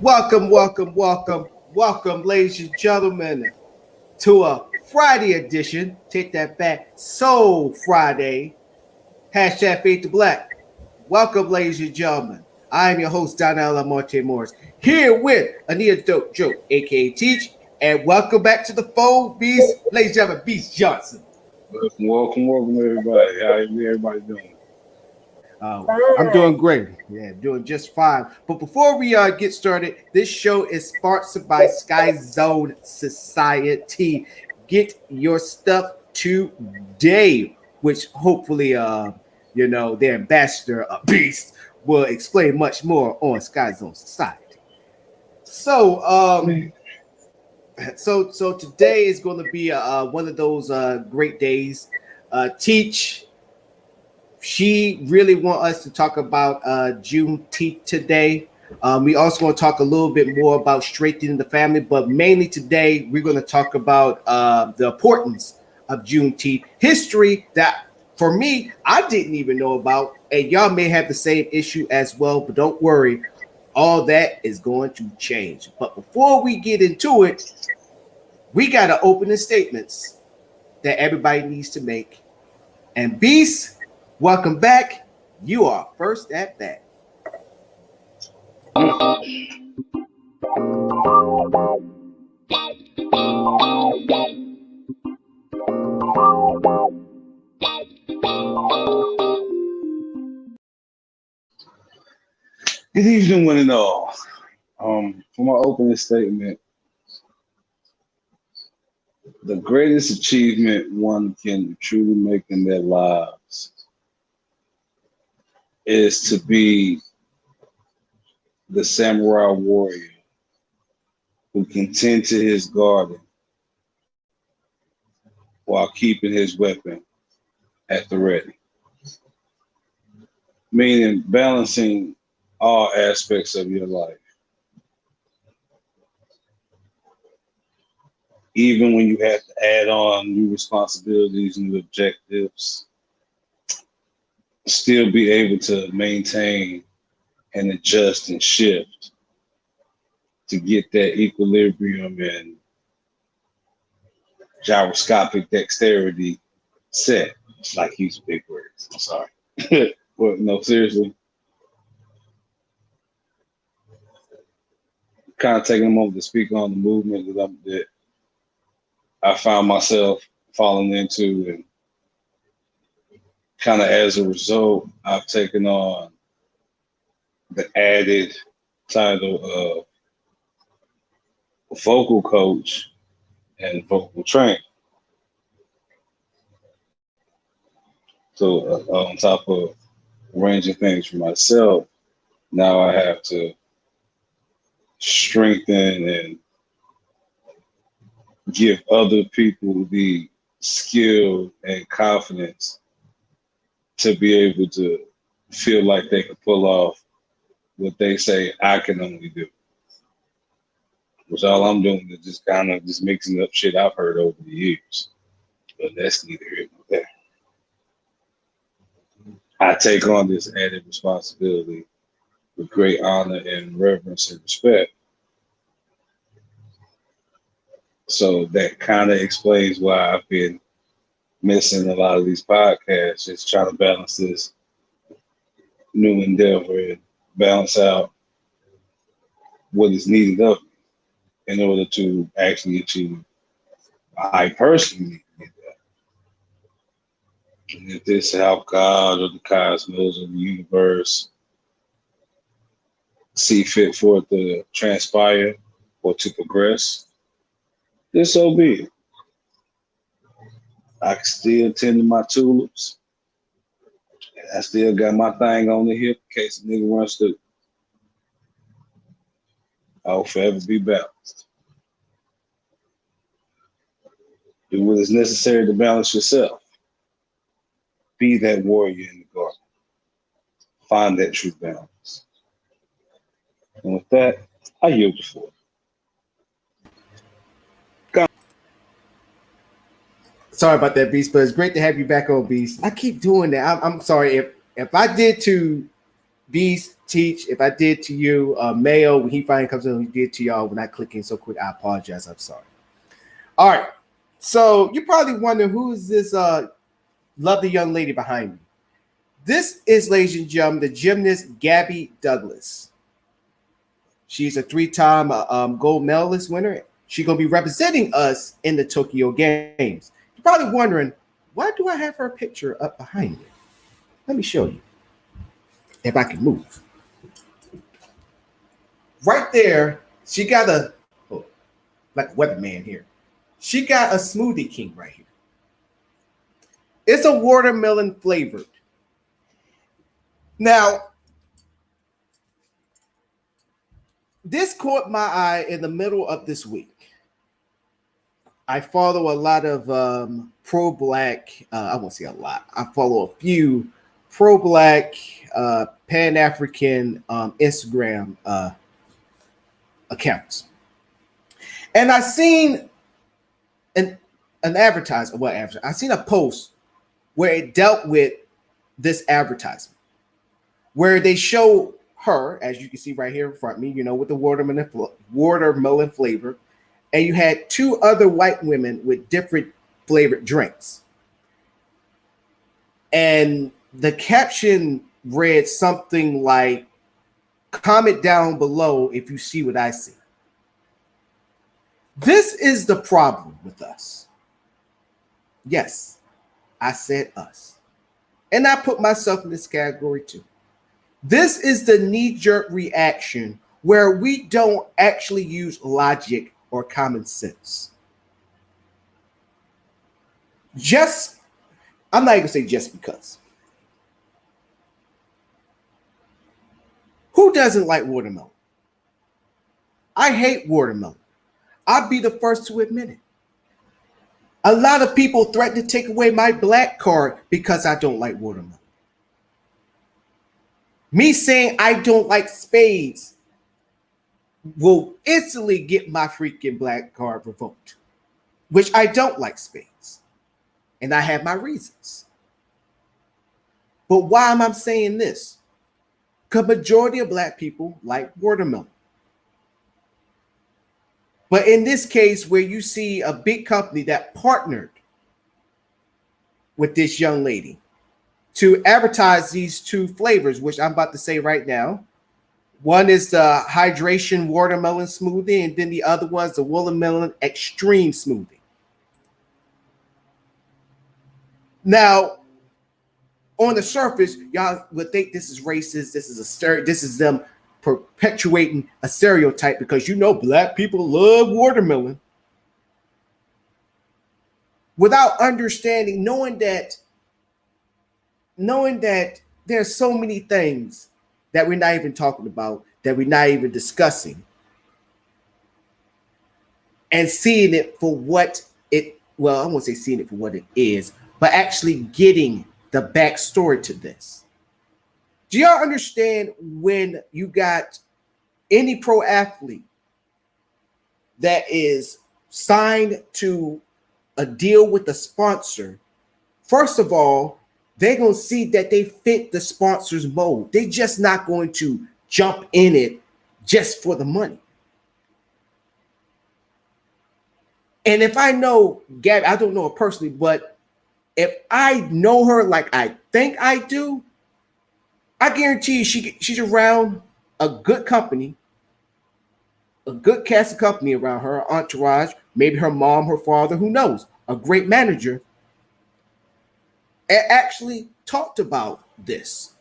Welcome, ladies and gentlemen, to a Friday edition. Take that back. Soul Friday. Hashtag Fade to Black. Welcome, ladies and gentlemen. I am your host, Donnell Monte Morris, here with Anita Dope Joke, aka Teach, and welcome back to the phone, Beast, ladies and gentlemen, Beast Johnson. Welcome, everybody. How everybody doing? I'm doing great. Yeah, doing just fine. But before we get started, this show is sponsored by Sky Zone Society. Get your stuff today, which hopefully, their ambassador, Beast, will explain much more on Sky Zone Society. So today is going to be one of those great days. Teach. She really want us to talk about Juneteenth today. We also want to talk a little bit more about strengthening the family, but mainly today we're going to talk about the importance of Juneteenth, history that for me I didn't even know about, and y'all may have the same issue as well. But don't worry, all that is going to change. But before we get into it, we got to open the statements that everybody needs to make. And Beast, welcome back. You are first at that. Good evening, one and all. For my opening statement, the greatest achievement one can truly make in their lives is to be the samurai warrior who can tend to his garden while keeping his weapon at the ready. Meaning balancing all aspects of your life. Even when you have to add on new responsibilities, new objectives, still be able to maintain and adjust and shift to get that equilibrium and gyroscopic dexterity set. Like use big words. I'm sorry. Well, no, seriously. Kind of taking a moment to speak on the movement that I found myself falling into, and kind of as a result, I've taken on the added title of vocal coach and vocal trainer. So on top of arranging things for myself, now I have to strengthen and give other people the skill and confidence to be able to feel like they can pull off what they say I can only do. Which all I'm doing is just kind of just mixing up shit I've heard over the years. But that's neither here nor there. I take on this added responsibility with great honor and reverence and respect. So that kind of explains why I've been missing a lot of these podcasts, just trying to balance this new endeavor and balance out what is needed of me in order to actually achieve I personally need to get that. And if this help God or the cosmos or the universe see fit for it to transpire or to progress, then so be it. I can still tend to my tulips. And I still got my thing on the hip in case a nigga runs through. I'll forever be balanced. Do what is necessary to balance yourself. Be that warrior in the garden. Find that true balance. And with that, I yield the floor. Sorry about that, Beast, but it's great to have you back on, Beast. I keep doing that. I'm sorry if I did to Beast, Teach, if I did to you, Mayo, when he finally comes in, he did to y'all when I click in so quick, I apologize. I'm sorry. All right. So you're probably wondering who is this lovely young lady behind me. This is, ladies and gentlemen, the gymnast Gabby Douglas. She's a 3-time gold medalist winner. She's going to be representing us in the Tokyo Games. You're probably wondering, why do I have her picture up behind me? Let me show you. If I can move. Right there, she got like a weatherman here. She got a Smoothie King right here. It's a watermelon flavored. Now, this caught my eye in the middle of this week. I follow a lot of pro-Black, I won't say a lot. I follow a few pro-Black, Pan-African Instagram accounts. And I seen an advertisement. I seen a post where it dealt with this advertisement, where they show her, as you can see right here in front of me, with the watermelon flavor, and you had 2 other white women with different flavored drinks. And the caption read something like, comment down below if you see what I see. This is the problem with us. Yes, I said us. And I put myself in this category too. This is the knee-jerk reaction where we don't actually use logic or common sense. I'm not even gonna say just because. Who doesn't like watermelon? I hate watermelon. I'll be the first to admit it. A lot of people threaten to take away my black card because I don't like watermelon. Me saying I don't like spades will instantly get my freaking black card revoked, which I don't like spades. And I have my reasons. But why am I saying this? Because majority of black people like watermelon. But in this case, where you see a big company that partnered with this young lady to advertise these 2 flavors, which I'm about to say right now. One is the hydration watermelon smoothie, and then the other one's the watermelon extreme smoothie. Now, on the surface, y'all would think this is racist. This is them perpetuating a stereotype because black people love watermelon. Without understanding, knowing that there's so many things that we're not even talking about, that we're not even discussing, and seeing it for what I won't say seeing it for what it is, but actually getting the backstory to this. Do y'all understand when you got any pro athlete that is signed to a deal with a sponsor? First of all, they're going to see that they fit the sponsor's mold. They're just not going to jump in it just for the money. And if I know Gabby, I don't know her personally, but if I know her like I think I do, I guarantee you she's around a good company, a good cast of company around her entourage, maybe her mom, her father, who knows, a great manager, and actually talked about this.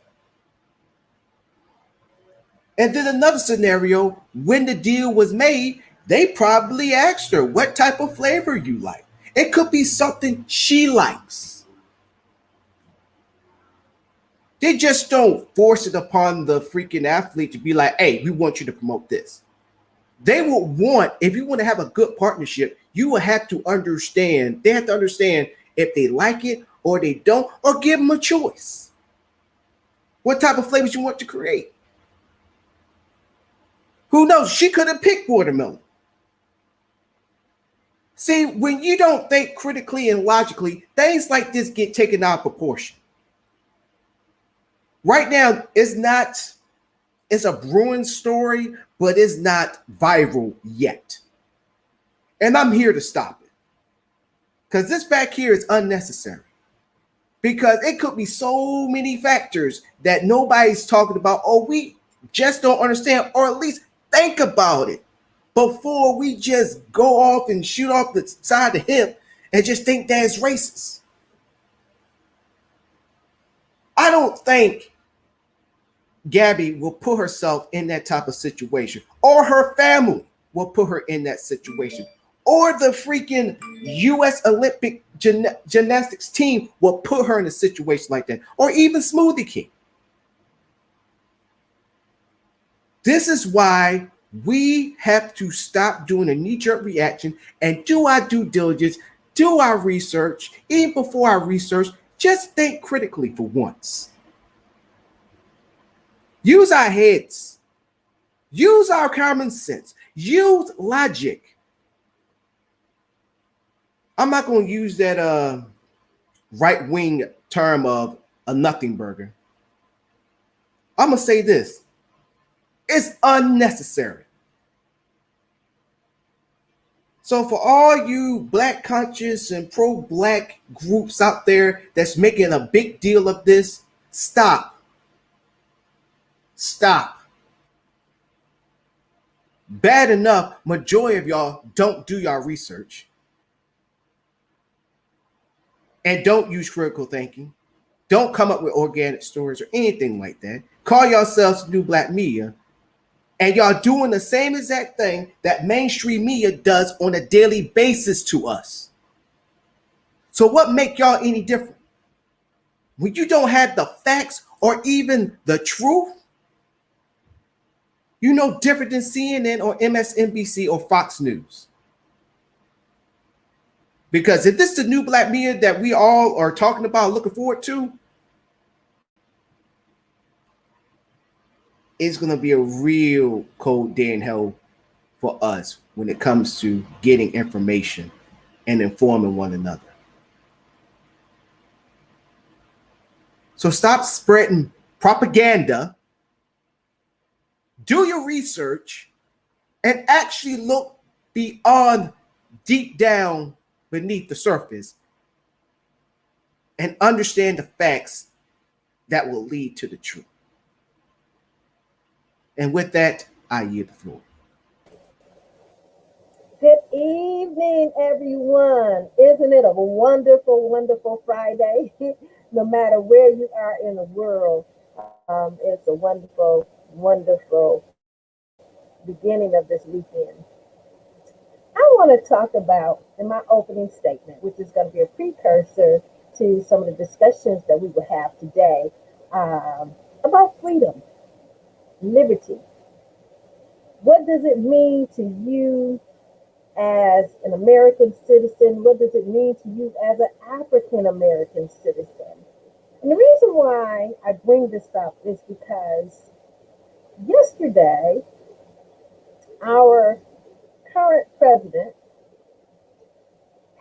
And then another scenario, when the deal was made, they probably asked her what type of flavor you like. It could be something she likes. They just don't force it upon the freaking athlete to be like, hey, we want you to promote this. They will want, if you want to have a good partnership, you will have to understand, they have to understand if they like it or they don't, or give them a choice. What type of flavors you want to create? Who knows? She could have picked watermelon. See, when you don't think critically and logically, things like this get taken out of proportion. Right now, it's not It's a brewing story, but it's not viral yet. And I'm here to stop it. Because this back here is unnecessary. Because it could be so many factors that nobody's talking about, or we just don't understand, or at least think about it before we just go off and shoot off the side of the hip and just think that it's racist. I don't think Gabby will put herself in that type of situation, or her family will put her in that situation, or the freaking U.S. Olympic gymnastics team will put her in a situation like that, or even Smoothie King. This is why we have to stop doing a knee-jerk reaction and do our due diligence, do our research. Even before our research, just think critically for once. Use our heads. Use our common sense. Use logic. I'm not going to use that right-wing term of a nothing burger. I'm going to say this. It's unnecessary. So for all you black conscious and pro-black groups out there that's making a big deal of this, stop. Stop. Bad enough, majority of y'all don't do your research and don't use critical thinking. Don't come up with organic stories or anything like that. Call yourselves new black media, and y'all doing the same exact thing that mainstream media does on a daily basis to us. So what make y'all any different? When you don't have the facts or even the truth, you know different than CNN or MSNBC or Fox News. Because if this is the new black media that we all are talking about, looking forward to, it's going to be a real cold day in hell for us when it comes to getting information and informing one another. So stop spreading propaganda, do your research, and actually look beyond, deep down beneath the surface, and understand the facts that will lead to the truth. And with that, I yield the floor. Good evening, everyone. Isn't it a wonderful, wonderful Friday? No matter where you are in the world, it's a wonderful, wonderful beginning of this weekend. I want to talk about, in my opening statement, which is going to be a precursor to some of the discussions that we will have today, about freedom, liberty. What does it mean to you as an American citizen? What does it mean to you as an African American citizen? And the reason why I bring this up is because yesterday, our current president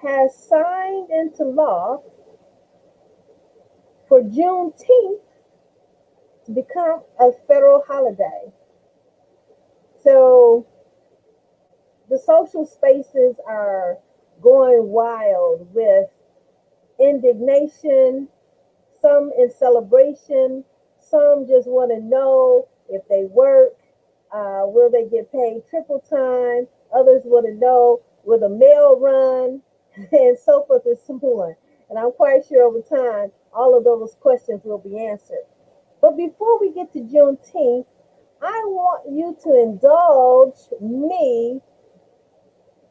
has signed into law for Juneteenth to become a federal holiday. So the social spaces are going wild with indignation, some in celebration, some just want to know if they work, will they get paid triple time? Others want to know, will the mail run? And so forth and so on. And I'm quite sure over time, all of those questions will be answered. But before we get to Juneteenth, I want you to indulge me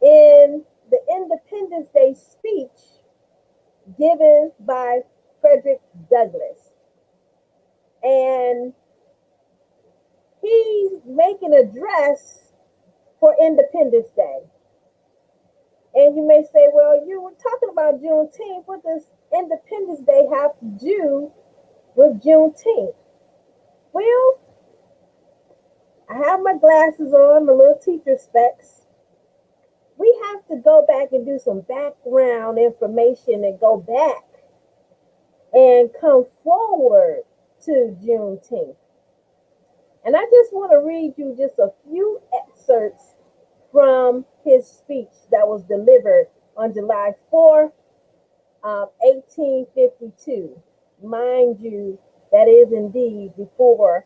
in the Independence Day speech given by Frederick Douglass. And he's making an address for Independence Day. And you may say, well, you were talking about Juneteenth. What does Independence Day have to do with Juneteenth? Well, I have my glasses on, my little teacher specs. We have to go back and do some background information and go back and come forward to Juneteenth. And I just want to read you just a few excerpts from his speech that was delivered on July 4th of 1852. Mind you, that is indeed before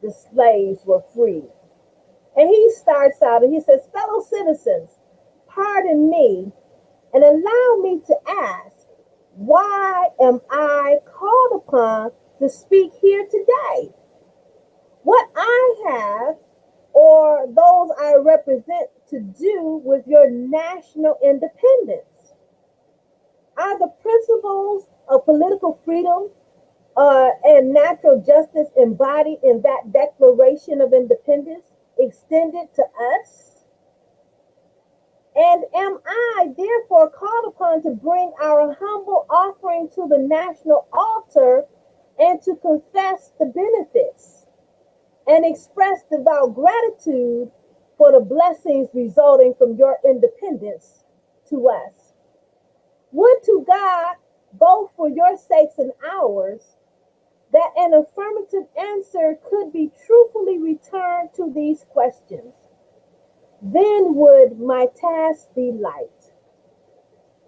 the slaves were freed. And he starts out and he says, "Fellow citizens, pardon me and allow me to ask, why am I called upon to speak here today? What I have or those I represent to do with your national independence? Are the principles of political freedom and natural justice embodied in that Declaration of Independence extended to us? And am I therefore called upon to bring our humble offering to the national altar and to confess the benefits and express devout gratitude for the blessings resulting from your independence to us? Would to God, both for your sakes and ours, that an affirmative answer could be truthfully returned to these questions. Then would my task be light,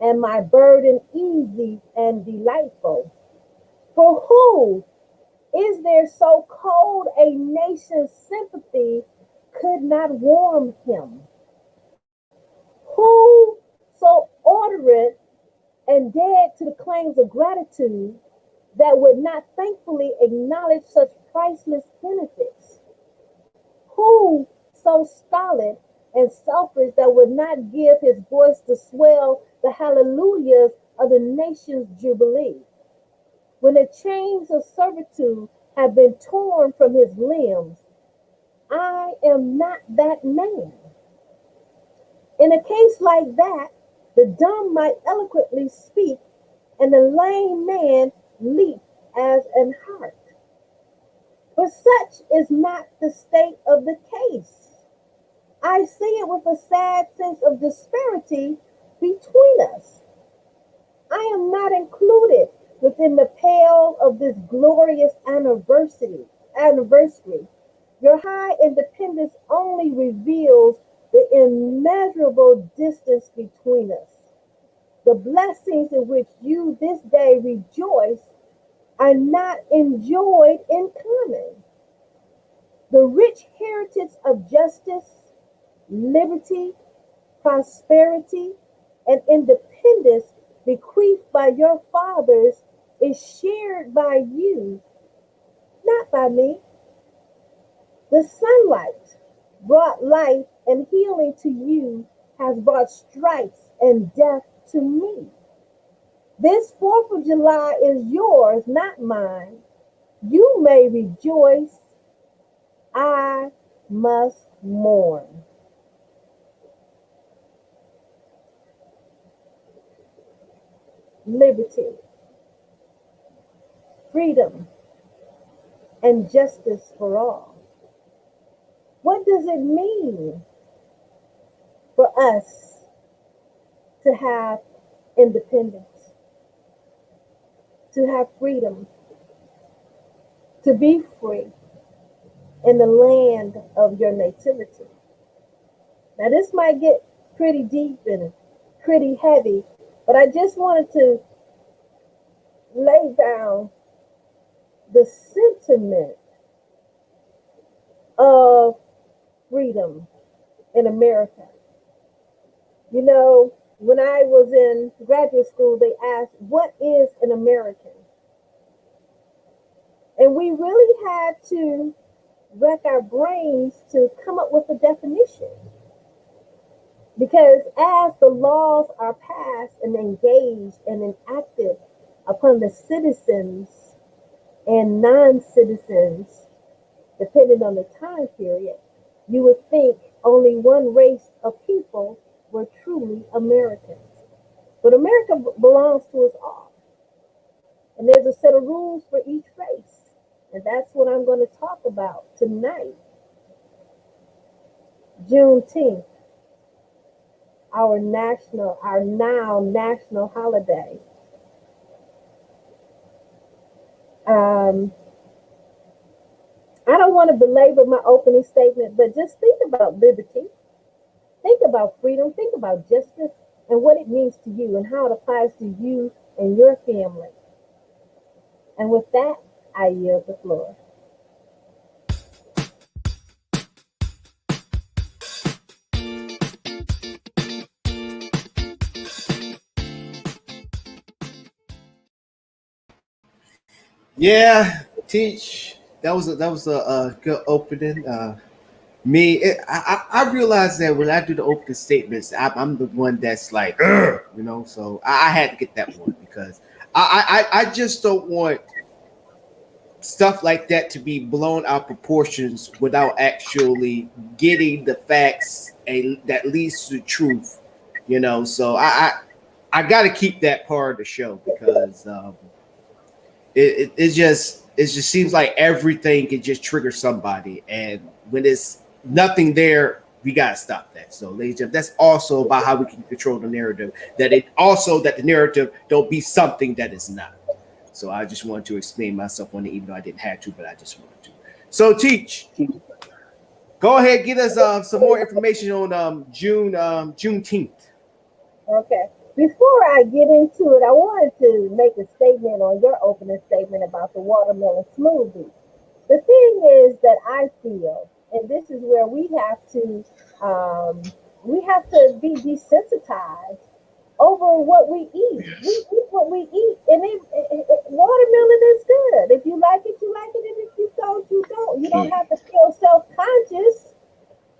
and my burden easy and delightful. For who is there so cold a nation's sympathy could not warm him? Who so orderate and dead to the claims of gratitude that would not thankfully acknowledge such priceless benefits? Who so stolid and selfish that would not give his voice to swell the hallelujahs of the nation's jubilee? When the chains of servitude have been torn from his limbs, I am not that man. In a case like that, the dumb might eloquently speak, and the lame man leap as an hart. But such is not the state of the case. I see it with a sad sense of disparity between us. I am not included within the pale of this glorious anniversary. Your high independence only reveals the immeasurable distance between us. The blessings in which you this day rejoice are not enjoyed in common. The rich heritage of justice, liberty, prosperity, and independence bequeathed by your fathers is shared by you, not by me. The sunlight brought life and healing to you has brought stripes and death to me. This 4th of July is yours, not mine. You may rejoice. I must mourn. Liberty, freedom, and justice for all. What does it mean for us to have independence, to have freedom, to be free in the land of your nativity? Now, this might get pretty deep and pretty heavy, but I just wanted to lay down the sentiment of freedom in America. You know, when I was in graduate school, they asked, what is an American? And we really had to rack our brains to come up with a definition. Because as the laws are passed and engaged and enacted upon the citizens and non-citizens, depending on the time period, you would think only one race of people were truly Americans. But America belongs to us all. And there's a set of rules for each race. And that's what I'm going to talk about tonight. Juneteenth, our now national holiday. I don't want to belabor my opening statement, but just think about liberty, think about freedom, think about justice, and what it means to you and how it applies to you and your family. And with that, I yield the floor. Yeah, teach. That was a good opening. I realized that when I do the opening statements, I'm the one that's like, "Ugh," So I had to get that one because I just don't want stuff like that to be blown out proportions without actually getting the facts and that leads to the truth. So I got to keep that part of the show because it just seems like everything can just trigger somebody, and when it's nothing there, we gotta stop that. So, ladies and gentlemen, that's also about how we can control the narrative. That the narrative don't be something that is not. So, I just wanted to explain myself on it, even though I didn't have to, but I just wanted to. So, teach. Go ahead, get us some more information on Juneteenth. Okay. Before I get into it, I wanted to make a statement on your opening statement about the watermelon smoothie. The thing is that I feel, and this is where we have to be desensitized over what we eat. We Yes. eat what we eat, and watermelon is good. If you like it, you like it, and if you don't, you don't. You don't Hmm. have to feel self-conscious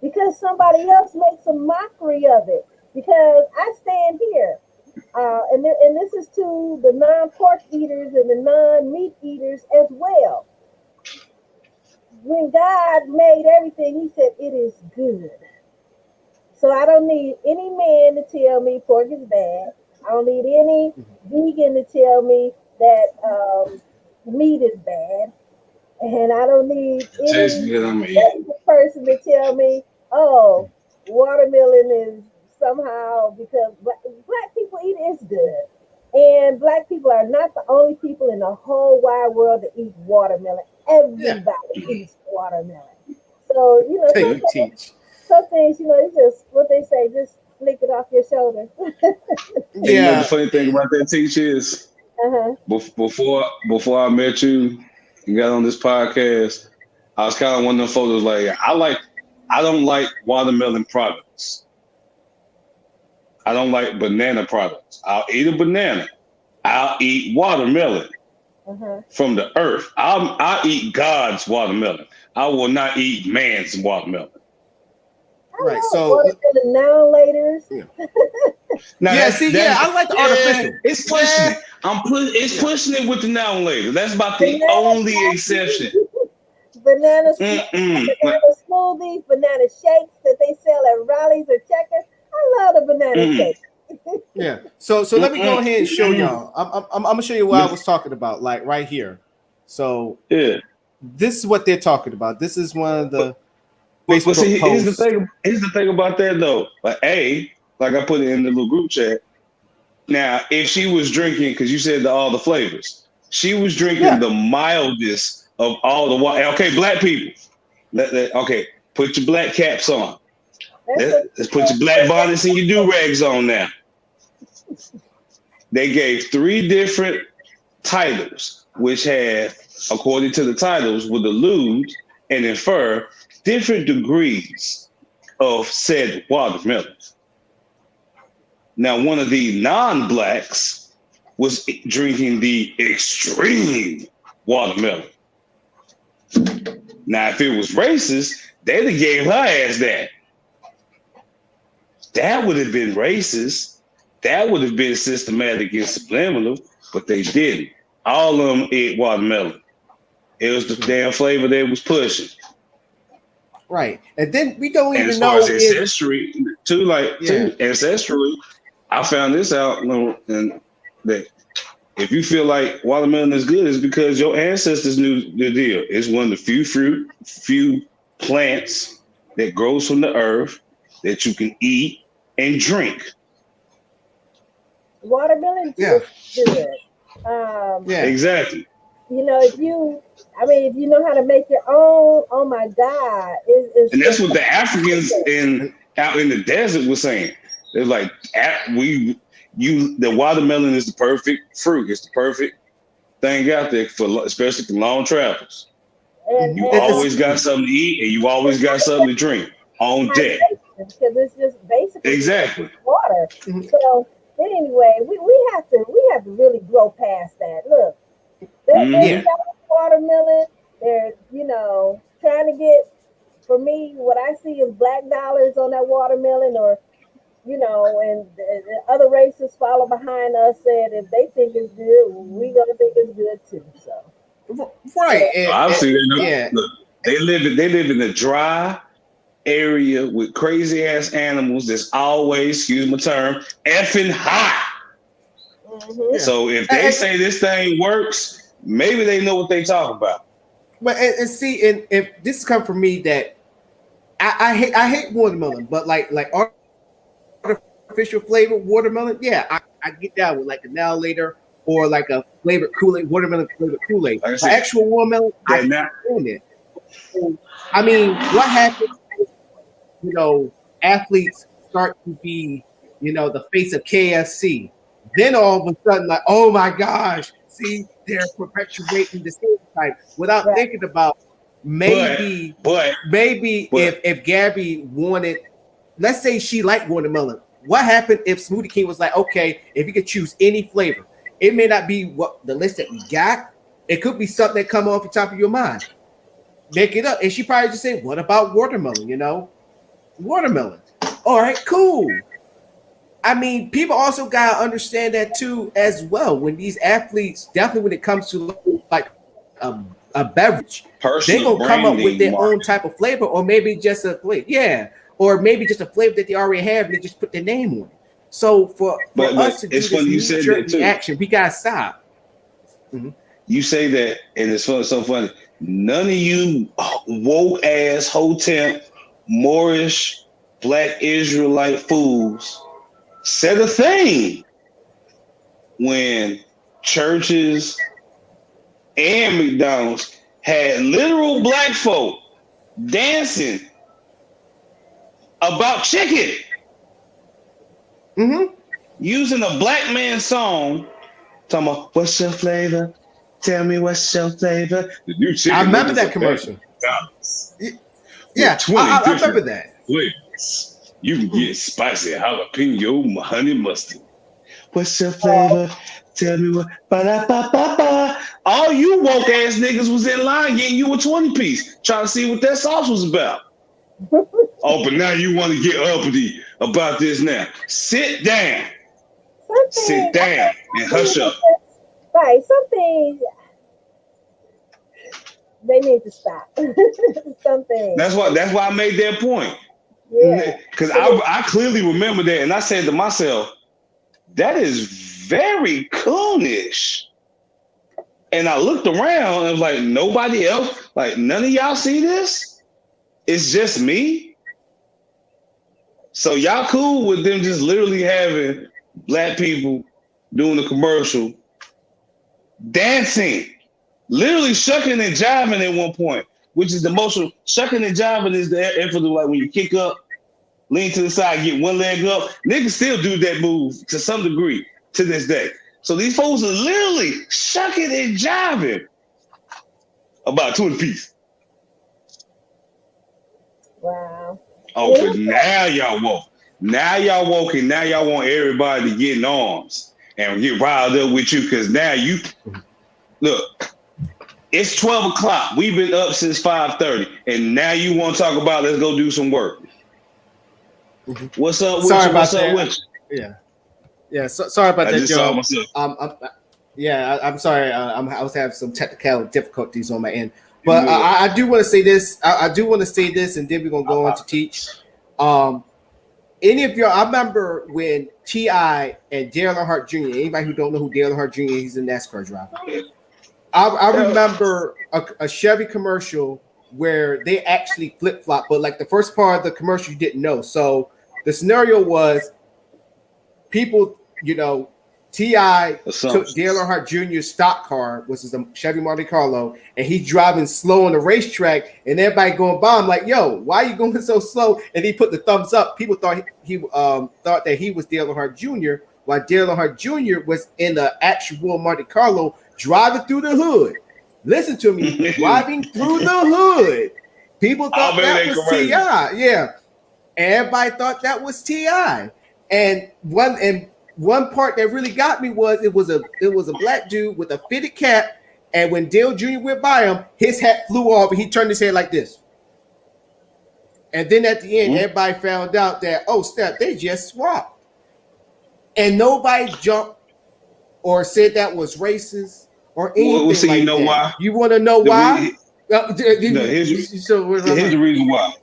because somebody else makes a mockery of it. Because I stand here, and this is to the non-pork eaters and the non-meat eaters as well. When God made everything, He said it is good. So I don't need any man to tell me pork is bad. I don't need any vegan to tell me that meat is bad. And I don't need It tastes any good. I'm gonna eat it. person to tell me, oh, watermelon is somehow because black people eat it, it's good. And black people are not the only people in the whole wide world that eat watermelon. Yeah, Everybody eats watermelon. So, thank you, teach. some things, it's just what they say, just flick it off your shoulder. And you know the Yeah, funny thing about that teach is Uh-huh. before I met you and got on this podcast, I was kind of one of them photos like I don't like watermelon products. I don't like banana products. I'll eat a banana. I'll eat watermelon Uh-huh. from the earth. I'll eat God's watermelon. I will not eat man's watermelon. I right. love So, watermelon now laters. yeah, Now yeah. See, yeah, that's I like the yeah, artificial. it's pushing Yeah, it. It's yeah. pushing it with the now and later. That's about the Banana only exception. cracking, Mm-mm. banana smoothies, banana shakes that they sell at Rallies or Checkers. I love the banana Mm-mm. shake. Yeah. So let me go Mm-mm. ahead and show Mm-mm. y'all. I'm gonna show you what I But, was talking about, like right here. So yeah. this is what they're talking about. This is one of But, the but Facebook see, here's the posts. thing. Here's the thing about that though. Like I put it in the little group chat. Now, if she was drinking, because you said all the flavors, she was drinking Yeah. the mildest of all the water. Okay, black people. Okay, put your black caps on. That's what Let's put your black bonnets and your do rags on now. They gave three different titles, which had, according to the titles, would allude and infer different degrees of said watermelon. Now, one of the non-blacks was drinking the extreme watermelon. Now, if it was racist, they'd have gave her ass that. That would have been racist. That would have been systematic and subliminal, but they didn't. All of them ate watermelon. It was the damn flavor they was pushing. Right. And then we don't And as even far as know if ancestry, yeah. ancestrally, I found this out, and that if you feel like watermelon is good, it's because your ancestors knew the deal. It's one of the few plants that grows from the earth that you can eat and drink. watermelon Yeah. juice is good. Yeah. Exactly. if you know how to make your own, oh my God, And that's what the Africans out in the desert were saying. They're like, the watermelon is the perfect fruit. It's the perfect thing out there especially for long travels. and You always got something to eat, and you always got something to drink on deck. because it's just basically Exactly. water. So, but anyway, we have to really grow past that. Look, they're selling watermelon. They're trying to get, for me, what I see is black dollars on that watermelon, or and the other races follow behind us, saying if they think it's good, we gonna think it's good too. So right, I've seen it. Yeah, look, they live in a dry area with crazy ass animals that's always, excuse my term, effing hot. Mm-hmm. So if they say this thing works, maybe they know what they talk about. But and see, and if this comes from me, that I hate watermelon, but like artificial flavored watermelon, yeah, I get that with like a now later or like a flavored Kool-Aid, watermelon flavored Kool-Aid. Like actual watermelon, I can't own it. I mean, what happens? Athletes start to be, the face of KFC. Then all of a sudden, like, oh my gosh, see, they're perpetuating the stereotype without thinking about maybe if Gabby wanted, let's say she liked watermelon. What happened if Smoothie King was like, okay, if you could choose any flavor, it may not be what the list that we got. It could be something that come off the top of your mind. Make it up. And she probably just say, what about watermelon, Watermelon. All right, cool. I mean, people also gotta understand that too as well. When these athletes, definitely when it comes to like a beverage, they're gonna come up with their own type of flavor, or maybe just a flavor, or maybe just a flavor that they already have and they just put their name on it. So for us to do this knee-jerk reaction, we gotta stop. Mm-hmm. You say that, and it's so funny. None of you woke ass Hotep Moorish Black Israelite fools said a thing when churches and McDonald's had literal black folk dancing about chicken. Mm-hmm. Using a black man song, talking about what's your flavor? Tell me what's your flavor. The new chicken. I remember that commercial. Yeah, I remember that. Flavors. You can get spicy jalapeno, honey mustard. What's your flavor? Tell me what. Ba-da-ba-ba-ba. All you woke ass niggas was in line getting you a 20-piece, trying to see what that sauce was about. Oh, but now you want to get uppity about this now. Sit down. Sit down and hush up. Right, something they need to stop. Something. That's why I made that point. Yeah. Because I clearly remember that, and I said to myself, that is very coonish. And I looked around and was like, nobody else, like none of y'all see this? It's just me. So y'all cool with them just literally having black people doing the commercial, dancing, literally shucking and jiving at one point, which is the most shucking and jiving is the effort of like when you kick up, lean to the side, get one leg up. Niggas still do that move to some degree to this day. So these folks are literally shucking and jiving about 20 piece. Wow. Oh, but now y'all woke. Now y'all woke and now y'all want everybody to get in arms and get riled up with you because now you look. It's 12 o'clock. We've been up since 5:30, and now you want to talk about let's go do some work. Mm-hmm. What's up with sorry you? What's about up that. with you? Yeah. Sorry about that, Joe. I'm sorry. I was having some technical difficulties on my end, but I do want to say this. I do want to say this, and then we're gonna go on to teach. Any of y'all? I remember when T.I. and Dale Earnhardt Jr. Anybody who don't know who Dale Earnhardt Jr. is, he's a NASCAR driver. I remember a Chevy commercial where they actually flip-flop, but like the first part of the commercial you didn't know. So the scenario was people, T.I. took Dale Earnhardt Jr.'s stock car, which is a Chevy Monte Carlo, and he's driving slow on the racetrack, and everybody going by him like, "Yo, why are you going so slow?" And he put the thumbs up. People thought he thought that he was Dale Earnhardt Jr., while Dale Earnhardt Jr. was in the actual Monte Carlo driving through the hood. Listen to me, driving through the hood. People thought that was T.I. Yeah, everybody thought that was T.I. And one part that really got me was it was a black dude with a fitted cap, and when Dale Jr. went by him, his hat flew off and he turned his head like this. And then at the end, everybody found out that, oh snap, they just swapped. And nobody jumped or said that was racist or anything like you know that. Why? You want to know why? Here's the reason why.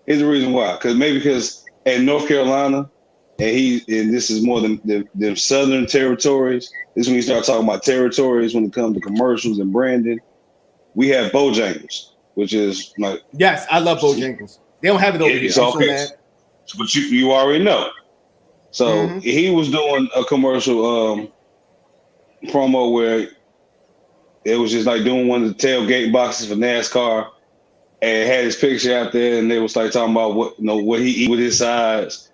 Here's the reason why. Because in North Carolina, and this is more than the southern territories. This is when you start talking about territories when it comes to commercials and branding. We have Bojangles, which is like, yes, I love Bojangles. They don't have it over here. It's all okay. But you already know. So he was doing a commercial promo where it was just like doing one of the tailgate boxes for NASCAR, and had his picture out there, and they was like talking about what he eat with his sides.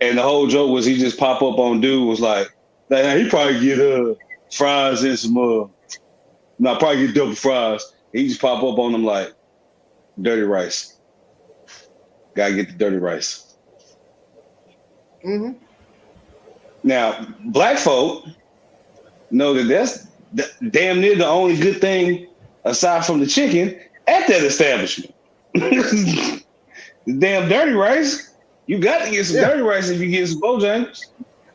And the whole joke was he just pop up on dude was like he probably get fries and some probably get double fries. He just pop up on them like dirty rice. Gotta get the dirty rice. Now, black folk know that that's damn near the only good thing aside from the chicken at that establishment. The damn dirty rice. You got to get some dirty rice if you get some Bojangles.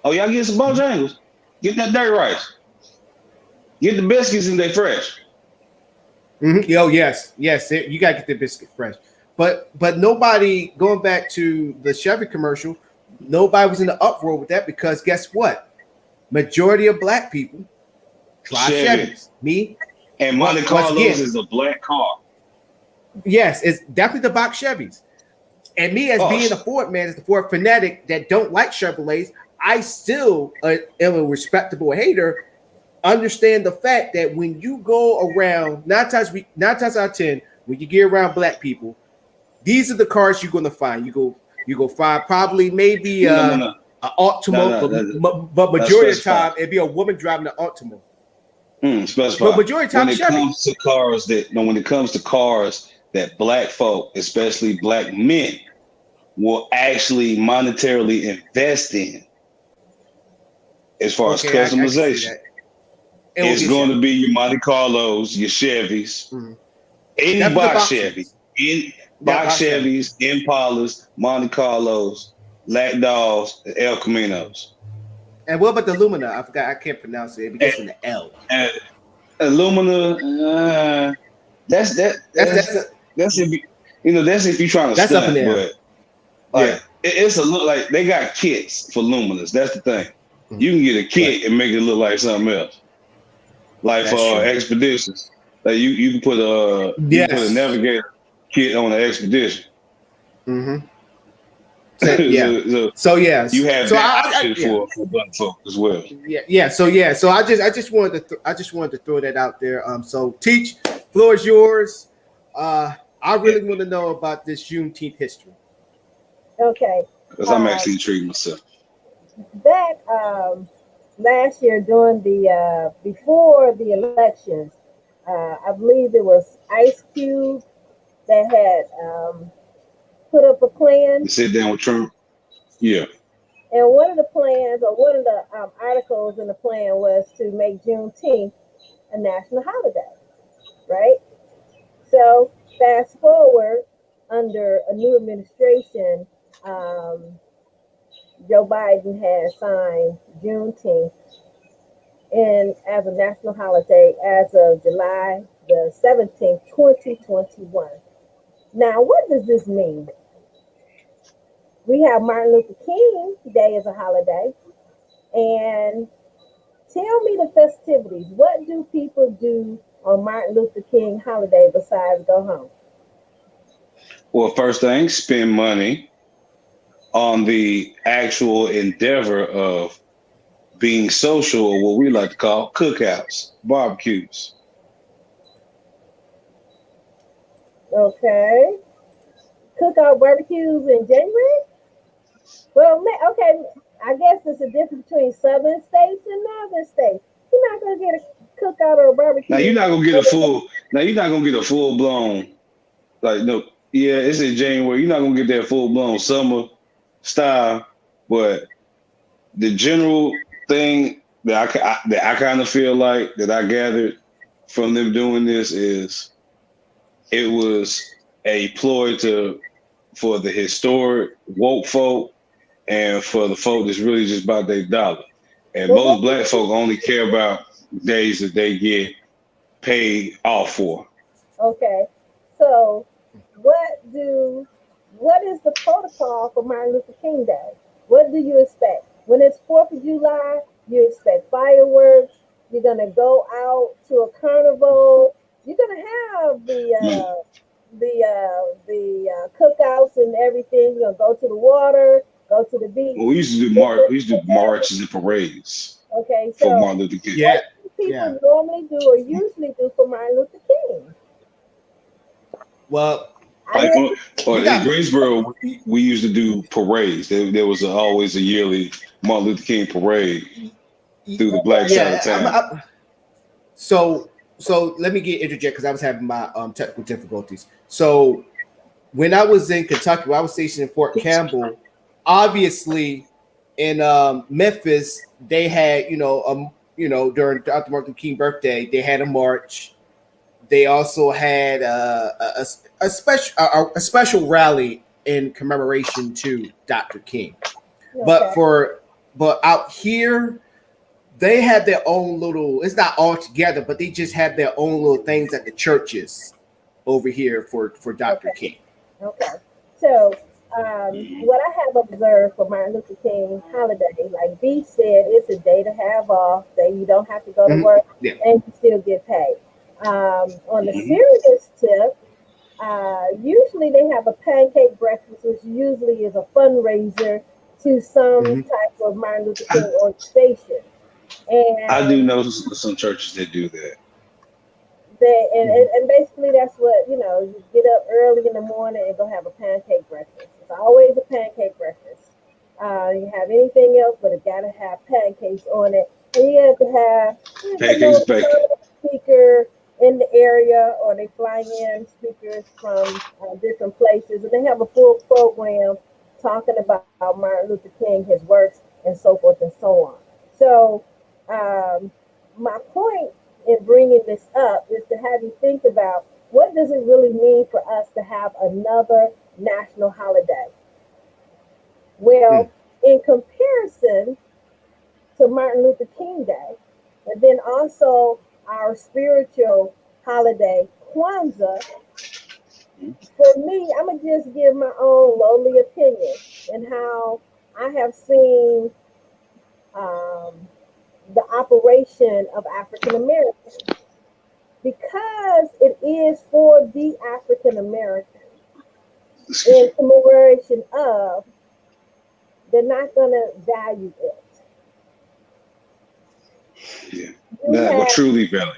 Oh, y'all get some Bojangles? Get that dirty rice. Get the biscuits and they fresh. Oh, yes. You got to get the biscuit fresh. But nobody, going back to the Chevy commercial, nobody was in the uproar with that because guess what? Majority of black people drive Chevys. Me. And Monte Carlos is a black car. Yes, it's definitely the box Chevys. And me as being a Ford man, as a Ford fanatic that don't like Chevrolets, I still am a respectable hater. Understand the fact that when you go around, nine times out of 10, when you get around black people, these are the cars you're going to find. You go find probably maybe an Altima, but majority of the time it'd be a woman driving an Altima. Specify. But majority of the time, when it comes to cars that black folk, especially black men, will actually monetarily invest in, as far as customization, it's going to be your Monte Carlos, your Chevys, any box Chevy, box Chevys, Impalas, Monte Carlos, Lagdals, and El Caminos. And what about the Lumina? I forgot. I can't pronounce it. It begins with the L. Lumina. That's if you're trying to that's stunt, up in there. But it's a look like they got kits for Luminas. That's the thing. You can get a kit and make it look like something else. Like for expeditions, like you can put a navigator kit on an expedition. So you have for black folk as well. So I just wanted to throw that out there. So Teach, floor is yours. I really want to know about this Juneteenth history. Okay. Because I'm actually intrigued myself. Back last year during the before the elections, I believe it was Ice Cube that had put up a plan. You sit down with Trump. Yeah. And one of the plans, or one of the articles in the plan, was to make Juneteenth a national holiday, right? So fast forward, under a new administration, Joe Biden has signed Juneteenth as a national holiday as of July the 17th, 2021. Now, what does this mean? We have Martin Luther King Day as a holiday. And tell me the festivities. What do people do on Martin Luther King holiday besides go home? Well, first thing, spend money on the actual endeavor of being social, or what we like to call cookouts, barbecues. Okay. Cookout barbecues in January? Well, okay, I guess it's a difference between southern states and northern states. You're not gonna get a cookout or a Now barbecue. you're not gonna get a full. Now you're not gonna get a full blown. Like no, yeah, it's in January. You're not gonna get that full blown summer style, but the general thing that I kind of feel like that I gathered from them doing this is it was a ploy to for the historic woke folk and for the folk that's really just about their dollar. And Well, most black folk only care about days that they get paid off for. okay, so what is the protocol for Martin Luther King Day? What do you expect when it's 4th of July? You expect fireworks. You're gonna go out to a carnival. You're gonna have the cookouts and everything. You're gonna go to the water, go to the beach. Well, we used to do marches and parades Okay, for so Martin Luther King. Yeah, what do people yeah. normally do or usually do for Martin Luther King? Well, I Like didn't. or you in got Greensboro, we used to do parades. There was always a yearly Martin Luther King parade through the black side of yeah. town. So let me get interject because I was having my technical difficulties. So when I was in Kentucky, when I was stationed in Fort Campbell, obviously in Memphis they had during Dr. Martin Luther King birthday they had a march. They also had a special rally in commemoration to Dr. King. Okay. But out here they had their own little. It's not all together, but they just have their own little things at the churches over here for Dr. Okay. King. Okay. So, what I have observed for Martin Luther King holiday, like B said, it's a day to have off, that you don't have to go to Mhm. work Yeah. and you still get paid. On the Mhm. serious tip, usually they have a pancake breakfast, which usually is a fundraiser to some Mhm. type of Martin Luther King organization. I do And know some churches that do that. Mhm. and basically that's what you get up early in the morning and go have a pancake breakfast. It's always a pancake breakfast. You have anything else, but it gotta have pancakes on it, and they know Pancakes, the bacon. prominent speaker in the area, or they fly in speakers from different places, and they have a full program talking about Martin Luther King, his works, and so forth and so on. So um, my point in bringing this up is to have you think about, what does it really mean for us to have another national holiday? Mm. Well, in comparison to Martin Luther King Day, and then also our spiritual holiday, Kwanzaa, for me, I'm going to just give my own lowly opinion and how I have seen um, the operation of African Americans, because it is for the African American Excuse in me. commemoration of, they're not going to value it. Yeah, You that will have, truly value.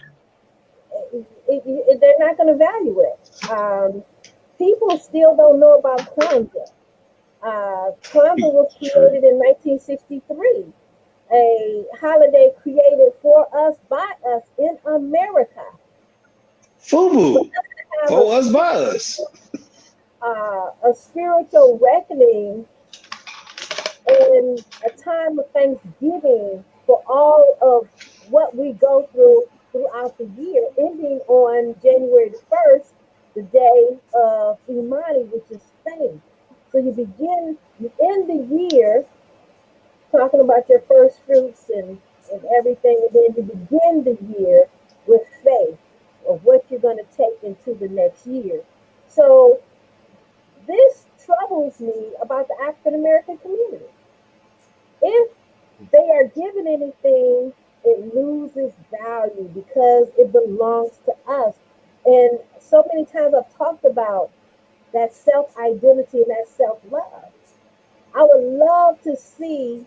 they're not going to value it. People still don't know about Kwanzaa. Kwanzaa was True. created in 1963, a holiday created for us, by us in America, for Fubu us to have for us by us. a spiritual reckoning and a time of thanksgiving for all of what we go through throughout the year, ending on January the 1st, the day of Imani, which is faith. So you end the year talking about your first fruits and everything, and then you begin the year with faith of what you're going to take into the next year. So this troubles me about the African American community. If they are given anything, it loses value because it belongs to us. And so many times I've talked about that self identity and that self love. I would love to see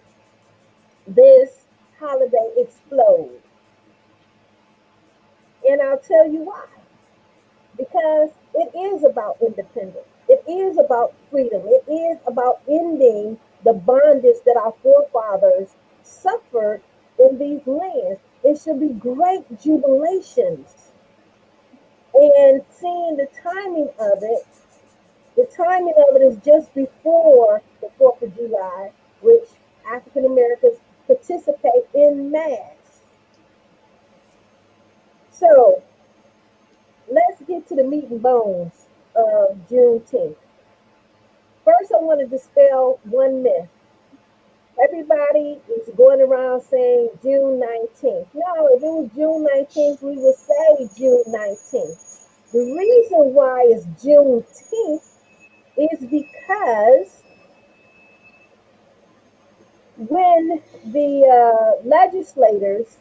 this holiday explode. And I'll tell you why. Because it is about independence. It is about freedom. It is about ending the bondage that our forefathers suffered in these lands. It should be great jubilations. And seeing the timing of it is just before the 4th of July, which African Americans participate in mass. So let's get to the meat and bones of Juneteenth. First, I want to dispel one myth. Everybody is going around saying June 19th. No, if it was June 19th, we would say June 19th. The reason why it's Juneteenth is because when the legislators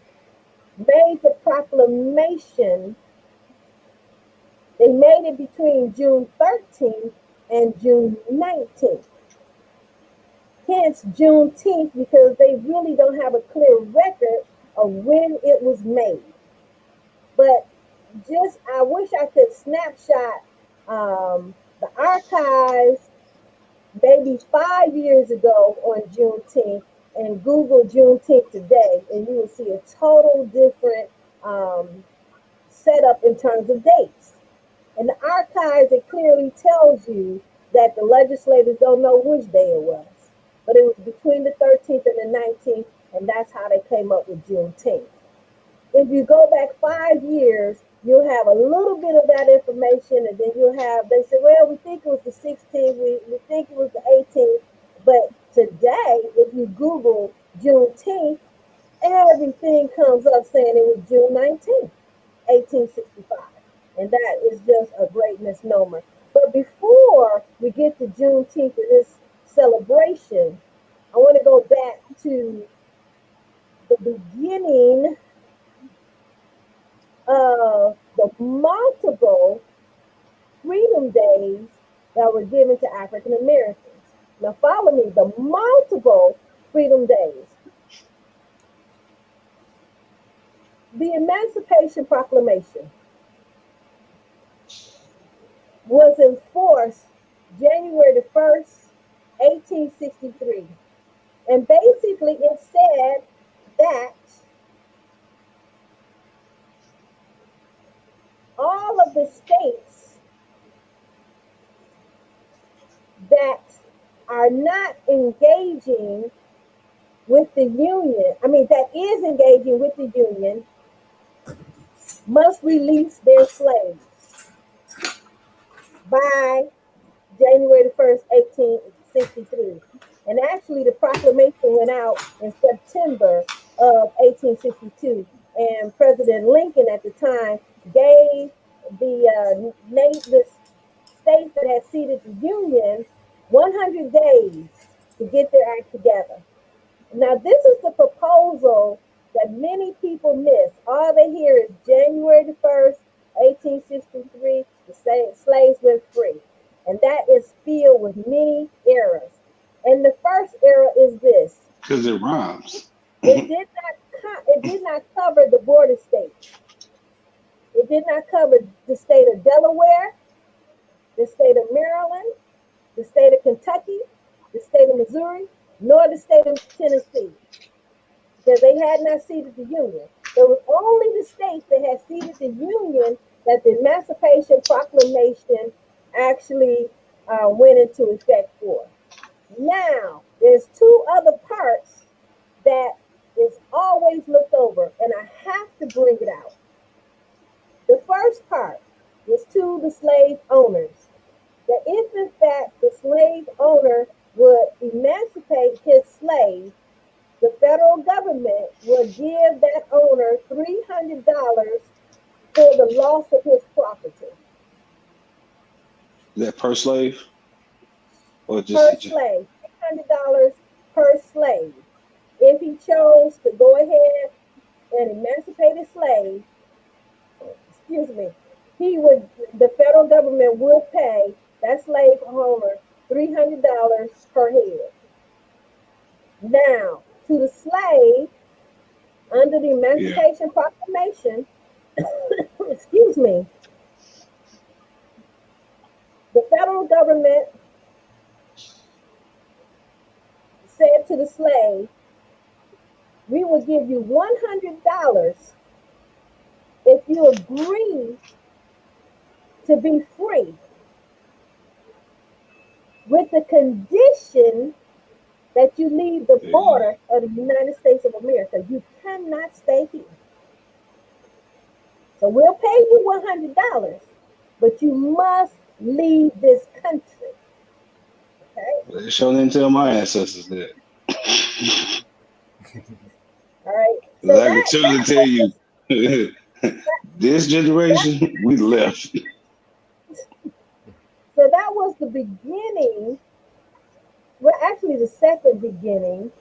made the proclamation, they made it between June 13th and June 19th. Hence Juneteenth, because they really don't have a clear record of when it was made. But I wish I could snapshot the archives maybe 5 years ago on Juneteenth and Google Juneteenth today, and you will see a total different setup in terms of dates. In the archives, it clearly tells you that the legislators don't know which day it was, but it was between the 13th and the 19th, and that's how they came up with Juneteenth. If you go back 5 years, you'll have a little bit of that information, and then they say, well, we think it was the 16th, we think it was the 18th, but today, if you Google Juneteenth, everything comes up saying it was June 19th, 1865. And that is just a great misnomer. But before we get to Juneteenth and this celebration, I want to go back to the beginning of the multiple freedom days that were given to African Americans. Now, follow me, the multiple freedom days. The Emancipation Proclamation was enforced January the 1st, 1863. And basically it said that all of the states that are not engaging with the Union, that is engaging with the Union, must release their slaves by January the 1st, 1863. And actually, the proclamation went out in September of 1862. And President Lincoln at the time gave the states that had ceded the Union 100 days to get their act together. Now, this is the proposal that many people miss. All they hear is January the 1st, 1863, the slaves went free. And that is filled with many errors. And the first error is this. Because it rhymes. It did not cover the border states. It did not cover the state of Delaware, the state of Maryland, the state of Kentucky, the state of Missouri, nor the state of Tennessee, because they had not ceded the Union. It was only the states that had ceded the Union that the Emancipation Proclamation actually went into effect for. Now, there's two other parts that is always looked over, and I have to bring it out. The first part was to the slave owners, that if in fact the slave owner would emancipate his slave, the federal government would give that owner $300 for the loss of his property. Is that per slave? Or just per slave, $300 per slave. If he chose to go ahead and emancipate his slave, the federal government would pay that slave owner $300 per head. Now, to the slave, Under the Yeah. Emancipation Proclamation, excuse me, the federal government said to the slave, we will give you $100 if you agree to be free, with the condition that you leave the border of the United States of America. You cannot stay here. So we'll pay you $100, but you must leave this country. Okay? They sure didn't tell my ancestors that. All right. 'Cause So I can surely tell you, this generation, we left. that was the beginning, well, actually the second beginning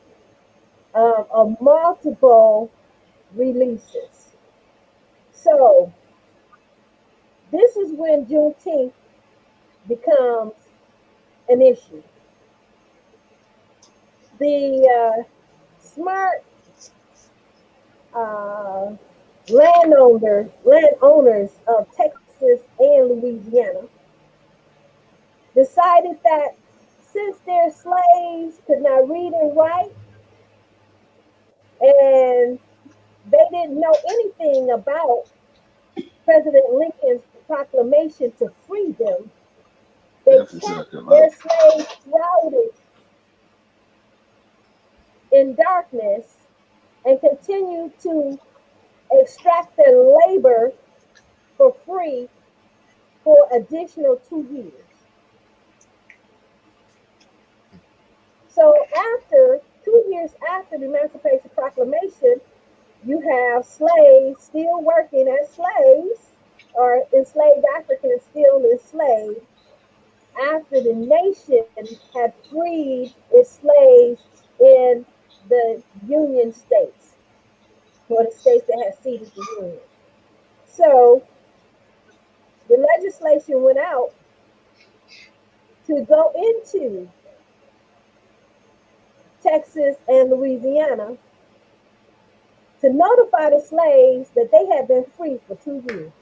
of multiple releases. So this is when Juneteenth becomes an issue. The smart uh, landowners of Texas and Louisiana decided that since their slaves could not read and write, and they didn't know anything about President Lincoln's proclamation to free them, they Definitely kept South Carolina. their slaves shrouded in darkness and continued to extract their labor for free for additional 2 years. So after 2 years after the Emancipation Proclamation, you have slaves still working as slaves, or enslaved Africans still enslaved after the nation had freed its slaves in the Union states, or the states that had ceded the Union. So the legislation went out to go into Texas and Louisiana to notify the slaves that they had been free for 2 years.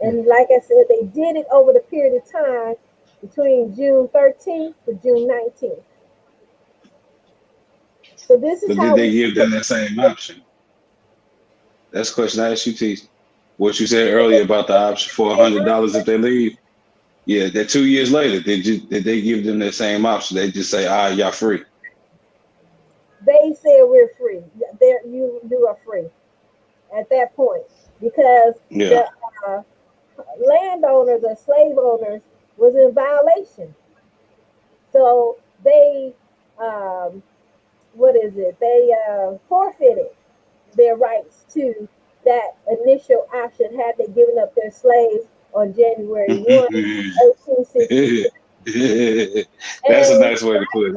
And like I said, they did it over the period of time between June 13th to June 19th. So this is But did how they we give them that same option? That's the question I asked you, T. What you said earlier about the option for $100 if they leave. Yeah, that 2 years later, did they give them that same option? They just say, y'all free. they said we're free. There, you are free at that point, because Yeah. the landowners or slave owners was in violation. So they, um, what is it? They forfeited their rights to that initial option had they given up their slaves on January 1, 1863. That's a And nice way to put it.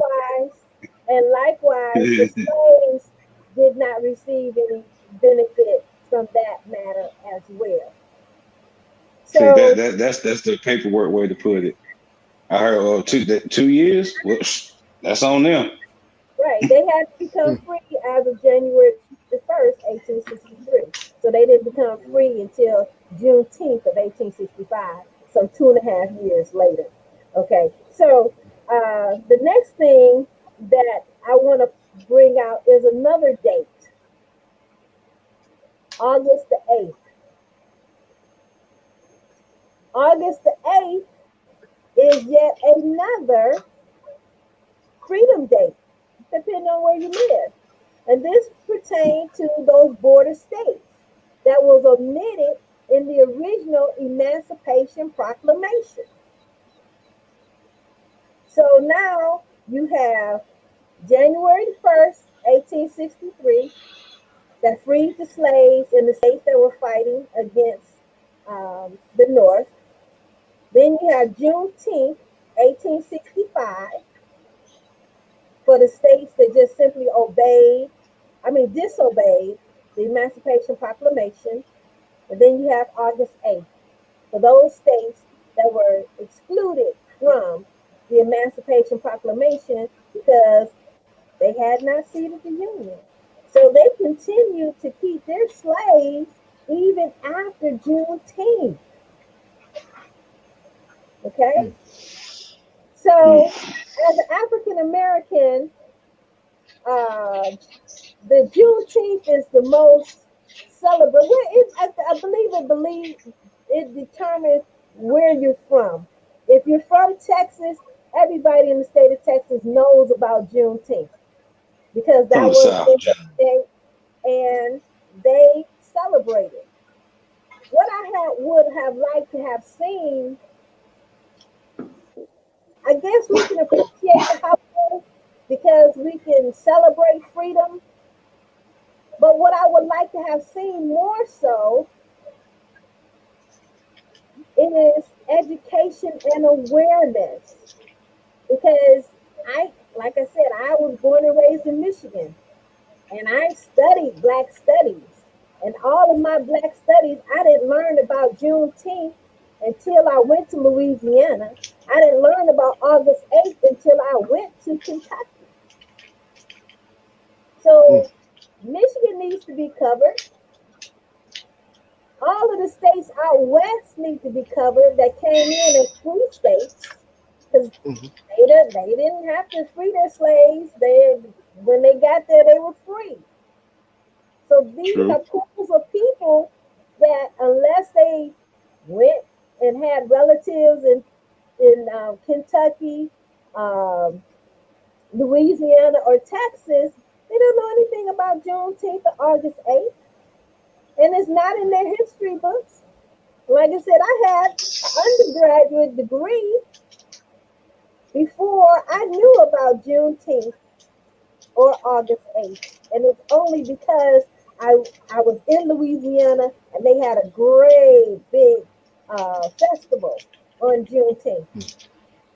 likewise, the slaves did not receive any benefit from that matter as well. See, So, that's the paperwork way to put it. I heard 2 years. Well, that's on them. right, they had to become free as of January 1st, 1863. So they didn't become free until Juneteenth of 1865, some 2.5 years later. Okay, so the next thing that I want to bring out is another date, August the 8th. August the 8th is yet another freedom date, depending on where you live. And this pertained to those border states that was omitted in the original Emancipation Proclamation. So now you have January 1st, 1863, that freed the slaves in the states that were fighting against the North. Then you have Juneteenth, 1865, for the states that just simply disobeyed the Emancipation Proclamation. And then you have August 8th for those states that were excluded from the Emancipation Proclamation because They had not ceded the Union. So they continued to keep their slaves even after Juneteenth. Okay? So, as an African American, uh, the Juneteenth is the most celebrated. I believe it determines where you're from. If you're from Texas, everybody in the state of Texas knows about Juneteenth because From that the was South, the John. day and they celebrated. What would have liked to have seen, I guess we can appreciate the holiday because we can celebrate freedom. But what I would like to have seen more so is education and awareness. Because like I said, I was born and raised in Michigan and I studied Black studies. And all of my Black studies, I didn't learn about Juneteenth until I went to Louisiana. I didn't learn about August 8th until I went to Kentucky. Mm. So Michigan needs to be covered. All of the states out west need to be covered that came in as free states because Mhm. they didn't have to free their slaves. When they got there, they were free. So these True. are pools of people that unless they went and had relatives in Kentucky, um, Louisiana, or Texas, they don't know anything about Juneteenth or August 8th, and it's not in their history books. Like I said, I had an undergraduate degree before I knew about Juneteenth or August 8th. And it's only because I, I was in Louisiana and they had a great big festival on Juneteenth.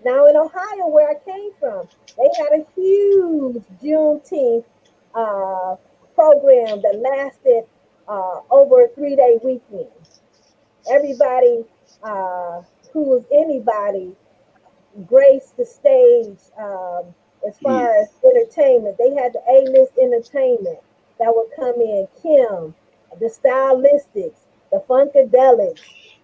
Now, in Ohio, where I came from, they had a huge Juneteenth uh, program that lasted over a 3-day weekend. Everybody who was anybody graced the stage as Mm. far as entertainment. They had the A-list entertainment that would come in, Kim, the Stylistics, the Funkadelics,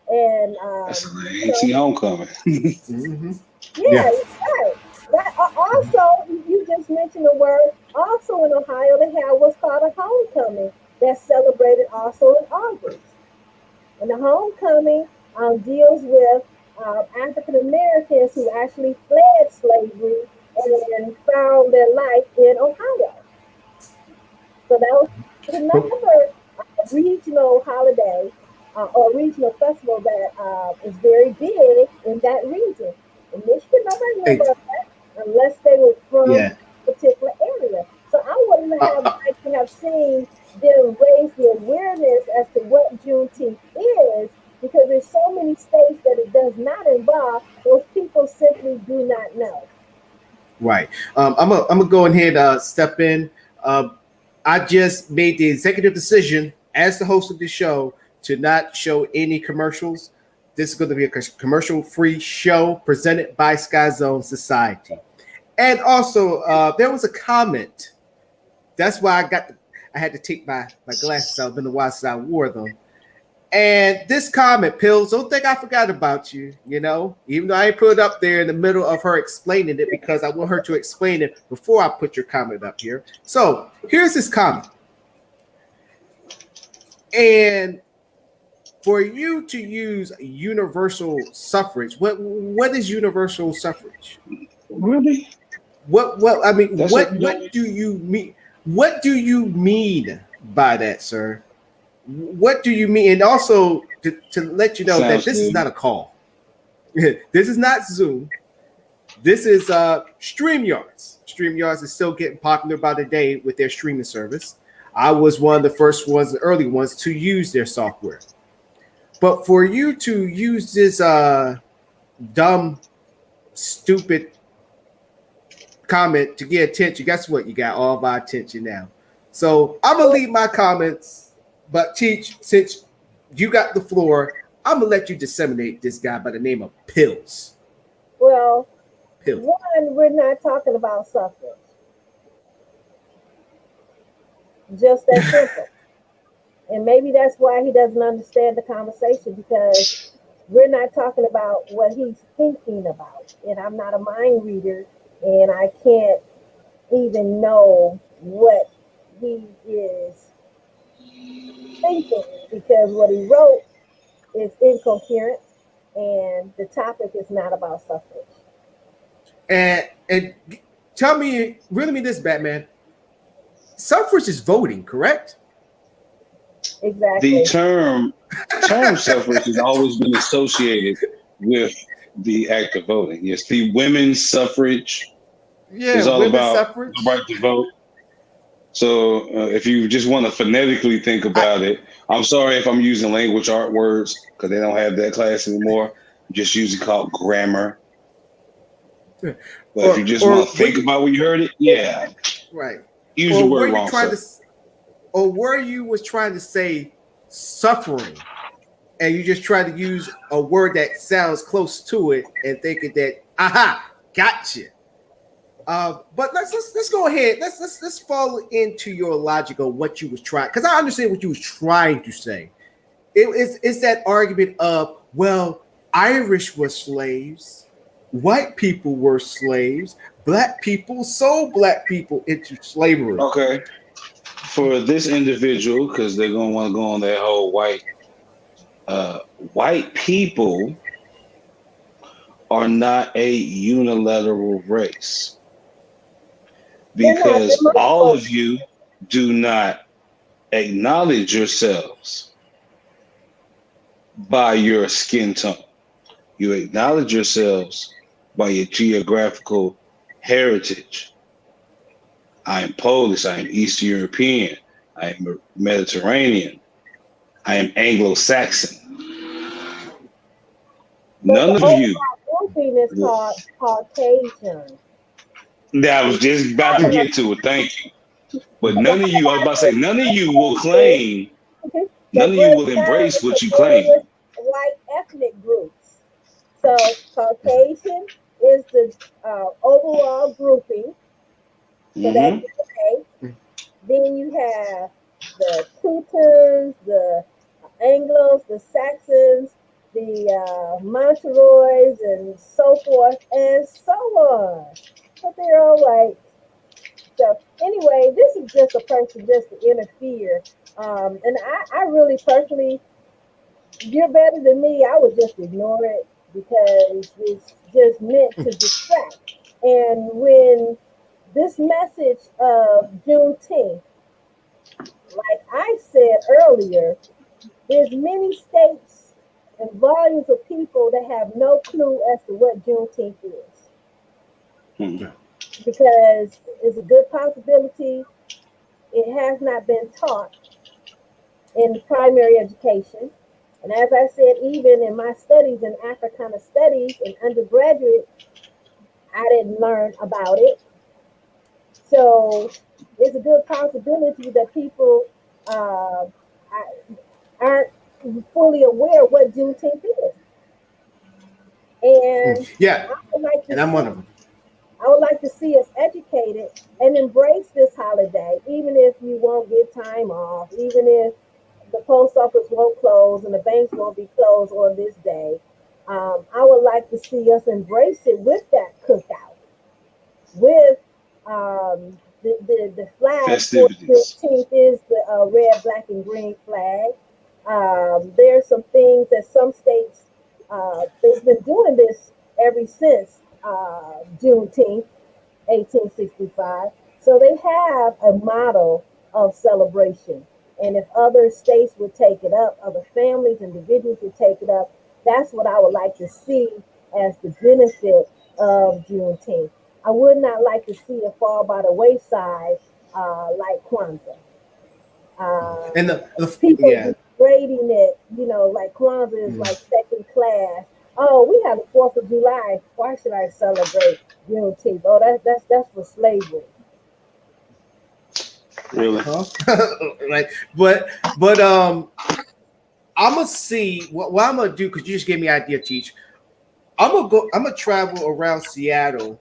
and That's like you AT know, Homecoming. Mhm. yeah, Yeah. right. Right. Also, you just mentioned the word. Also in Ohio, they have what's called a homecoming that's celebrated also in August. And the homecoming deals with African Americans who actually fled slavery and found their life in Ohio. So that was But another regional holiday or regional festival that is very big in that region. In Michigan, nobody knew hey, about that unless they were from yeah. a particular area. So I wouldn't Uh, have uh, liked to have seen them raise the awareness as to what Juneteenth is because there's so many states that it does not involve. Those people simply do not know. right. I'm gonna go ahead and step in. Um, I just made the executive decision as the host of the show to not show any commercials. This is going to be a commercial-free show presented by Sky Zone Society. And also, there was a comment. That's why I had to take my glasses out. It's been a while since I wore them. And this comment, Pills, don't think I forgot about you, even though I ain't put it up there in the middle of her explaining it because I want her to explain it before I put your comment up here. So here's this comment. And for you to use universal suffrage, what is universal suffrage? Really? What I mean, That's what what you what don't. do you mean? What do you mean by that, sir? What do you mean? And also to let you know that Sounds this is good. not a call. This is not Zoom. This is StreamYards. StreamYards is still getting popular by the day with their streaming service. I was one of the first ones, the early ones to use their software. But for you to use this dumb, stupid comment to get attention, guess what? You got all my attention now. So I'm gonna Well, leave my comments, but Teach, since you got the floor, I'm gonna let you disseminate this guy by the name of well, Pills. one, we're not talking about suffrage. Just that simple. And maybe that's why he doesn't understand the conversation, because we're not talking about what he's thinking about. And I'm not a mind reader, and I can't even know what he is thinking, because what he wrote is incoherent, and the topic is not about suffrage. And tell me, really me this, Batman. Suffrage is voting, correct? The Exactly. term suffrage has always been associated with the act of voting. Yes, the women's suffrage Yeah, is all women's about suffrage. the right to vote. So if you just want to phonetically think I, about it, I'm sorry if I'm using language art words because they don't have that class anymore. I'm just using called grammar. But if you just or want to were think you about what you heard it, yeah, right? use the Or were word you wrong, trying sir. to, or were you was trying to say suffering, and you just tried to use a word that sounds close to it, and thinking that, aha, gotcha. But let's go ahead. Let's fall into your logic of what you was trying, because I understand what you was trying to say. It's that argument of, well, Irish were slaves, white people were slaves, black people sold black people into slavery. Okay, for this individual, because they're gonna want to go on that whole white people are not a unilateral race They're not. They're because all multiple. of you do not acknowledge yourselves by your skin tone. You acknowledge yourselves by your geographical heritage. I am Polish, I am Eastern European, I am Mediterranean, I am Anglo Saxon. But None the of you, overall grouping is called Caucasian. that I And was just about to get to it, thank you. But the none of you, I was about to say, none of you will claim, they none of you break will down embrace what into you claim. various white ethnic groups. So Caucasian is the overall grouping. So that's Hmm. A. Then you have the Teutons, the Anglos, the Saxons, the Monteroys, and so forth and so on. But they're all white. So anyway, this is just a person just to interfere. And I really personally, you're better than me. I would just ignore it because it's just meant to distract. And when this message of Juneteenth, like I said earlier, there's many states and volumes of people that have no clue as to what Juneteenth is, Hmm. because it's a good possibility it has not been taught in primary education. And as I said, even in my studies in Africana studies in undergraduate, I didn't learn about it. So it's a good possibility that people uh, aren't fully aware what Juneteenth is. And Yeah, I would like to and I'm one see, of them. I would like to see us educated and embrace this holiday, even if you won't get time off, even if the post office won't close and the banks won't be closed on this day. I would like to see us embrace it with that cookout, with the flag for Festivities. Juneteenth is the red, black, and green flag. There's some things that some states, they've been doing this ever since Juneteenth, 1865. So they have a model of celebration. And if other states would take it up, other families, individuals would take it up, that's what I would like to see as the benefit of Juneteenth. I would not like to see it fall by the wayside like Kwanzaa. And People yeah, degrading it, like Kwanzaa is like second class. Oh, we have the 4th of July. Why should I celebrate Juneteenth? Oh, that's for slavery. Really? huh? Right, but I'm gonna see what I'm gonna do, because you just gave me an idea, Teach. I'm gonna travel around Seattle,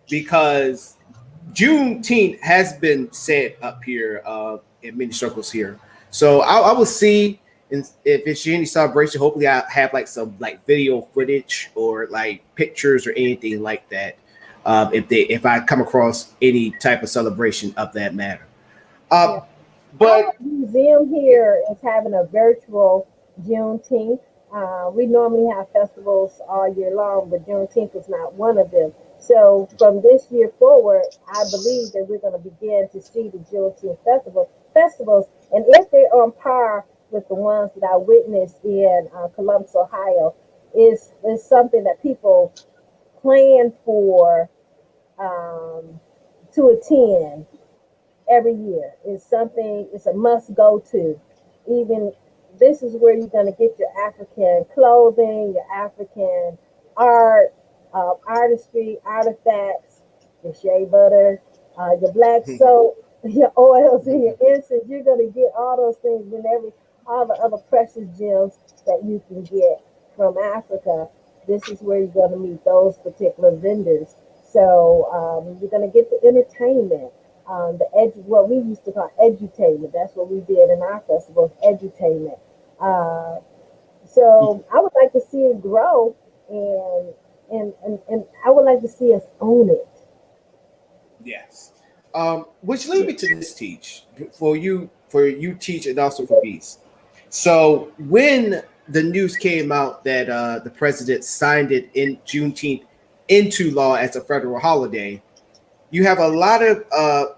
because Juneteenth has been said up here in many circles here. So I will see if it's any celebration. Hopefully, I have like some like video footage or like pictures or anything like that. If I come across any type of celebration of that matter. Yeah. Our But museum here is having a virtual Juneteenth. We normally have festivals all year long, but Juneteenth is not one of them. So from this year forward, I believe that we're going to begin to see the Juneteenth festivals, and if they're on par with the ones that I witnessed in Columbus, Ohio, is something that people plan for um, to attend every year. It's something, it's a must go to. Even this is where you're going to get your African clothing, your African art, artistry, artifacts, your shea butter, your black soap, your oils, and your incense. You're going to get all those things and all the other precious gems that you can get from Africa. This is where you're going to meet those particular vendors. So you're going to get the entertainment, what we used to call edutainment. That's what we did in our festival, edutainment. So I would like to see it grow, and I would like to see us own it. yes, which leads me to this teach for you teach and also for Beast. So when the news came out that the president signed it in Juneteenth into law as a federal holiday, you have a lot of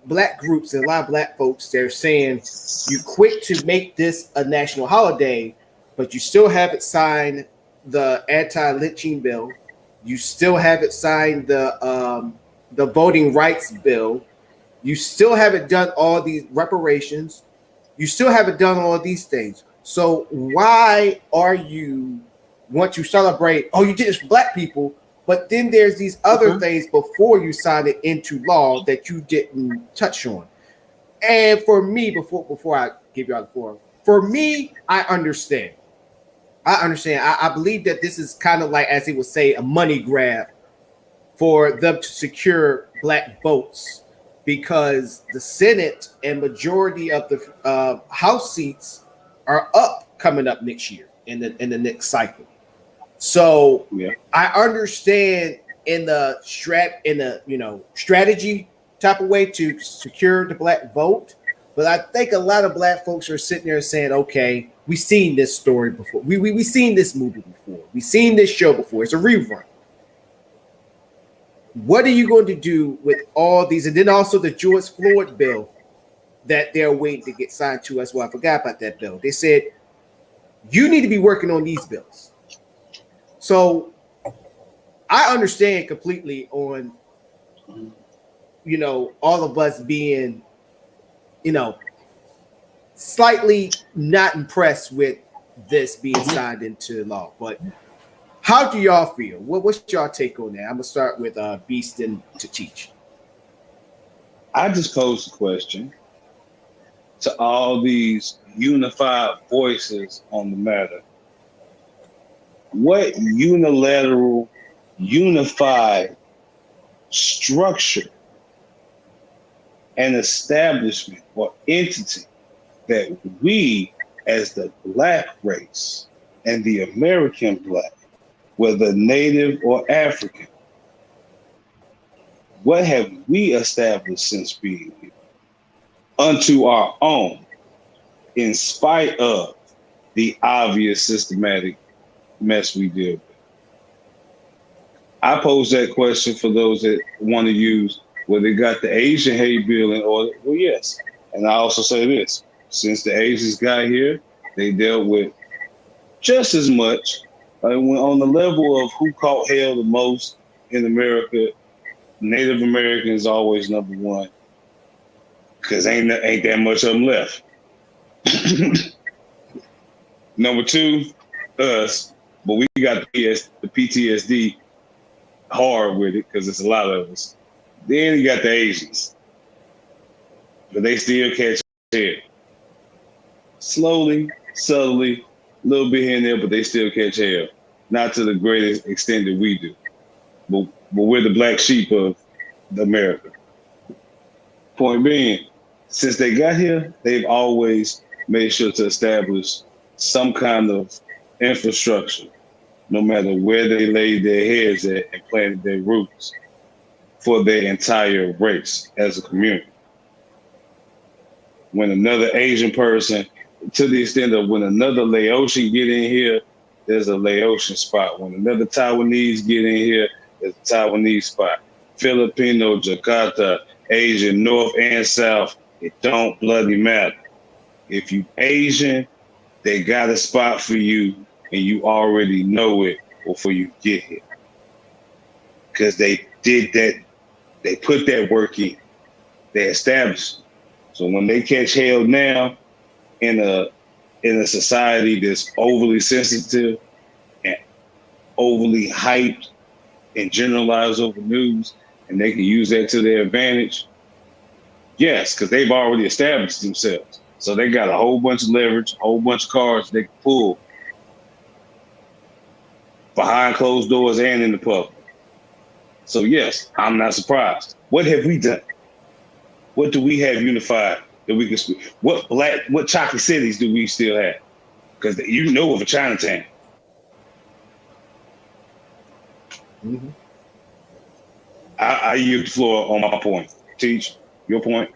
black groups and a lot of black folks they're saying you quick to make this a national holiday, but you still haven't signed the anti-lynching bill. You still haven't signed the voting rights bill. You still haven't done all these reparations. You still haven't done all these things. So why are you want to celebrate? Oh, you did this for black people, but then there's these other things before you sign it into law that you didn't touch on. And for me, before I give you all the floor, for me, I understand. I believe that this is kind of like, as he would say, a money grab for them to secure black votes because the Senate and majority of the House seats are up coming up next year in the next cycle. So Yeah. I understand in the strategy type of way to secure the black vote, but I think a lot of black folks are sitting there saying, okay, we've seen this story before. We seen this movie before. We've seen this show before. It's a rerun. What are you going to do with all these? And then also the George Floyd bill that they're waiting to get signed to as well. I forgot about that bill. They said, you need to be working on these bills. So I understand completely on, all of us being, slightly not impressed with this being signed into law. But how do y'all feel? What's y'all take on that? I'm gonna start with Beast and to teach. I just posed a question to all these unified voices on the matter. What unilateral, unified structure and establishment or entity that we as the black race and the American black, whether native or African, what have we established since being here unto our own, in spite of the obvious systematic mess we deal with? I pose that question for those that want to use, well, they got the Asian hate bill in order. Well, yes. And I also say this, since the Asians got here, they dealt with just as much. On the level of who caught hell the most in America, Native Americans always number one, because ain't that much of them left. Number two, us, but we got the PTSD hard with it because it's a lot of us. Then you got the Asians, but they still catch hell. Slowly, subtly, a little bit here and there, but they still catch hell. Not to the greatest extent that we do. But we're the black sheep of America. Point being, since they got here, they've always made sure to establish some kind of infrastructure, no matter where they laid their heads at and planted their roots for their entire race as a community. When another Asian person, to the extent of when another Laotian get in here, there's a Laotian spot. When another Taiwanese get in here, there's a Taiwanese spot. Filipino, Jakarta, Asian, North and South, it don't bloody matter. If you Asian, they got a spot for you and you already know it before you get here. Because they did that, they put that work in, they established it. So when they catch hell now in a society that's overly sensitive and overly hyped and generalized over news, and they can use that to their advantage, yes, because they've already established themselves. So they got a whole bunch of leverage, a whole bunch of cards they can pull behind closed doors and in the public. So yes, I'm not surprised. What have we done? What do we have unified that we can speak? What chocolate cities do we still have? Because you know of a Chinatown. Mm-hmm. I yield the floor on my point. Teach your point.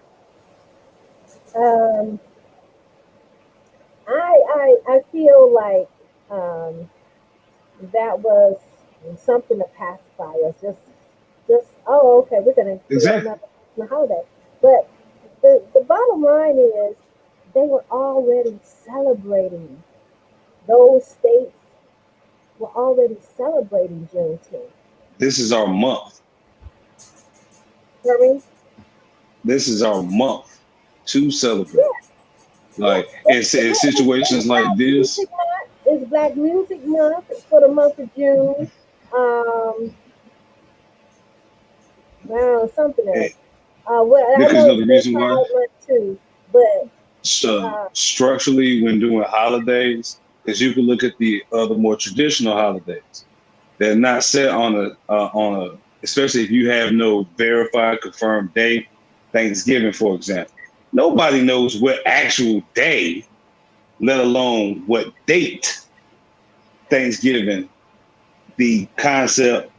I feel like that was something to pacify us. Just okay, we're gonna do another holiday. But the bottom line is they were already celebrating. Those states were already celebrating Juneteenth. This is our month. Hear me? This is our month to celebrate. Yeah. Like in situations like this. It's Black Music Month for the month of June. Something else. Because I know the reason why. Too, but structurally, when doing holidays, because you can look at the other more traditional holidays, they're not set on a. Especially if you have no verified, confirmed day. Thanksgiving, for example, nobody knows what actual day, let alone what date. Thanksgiving, the concept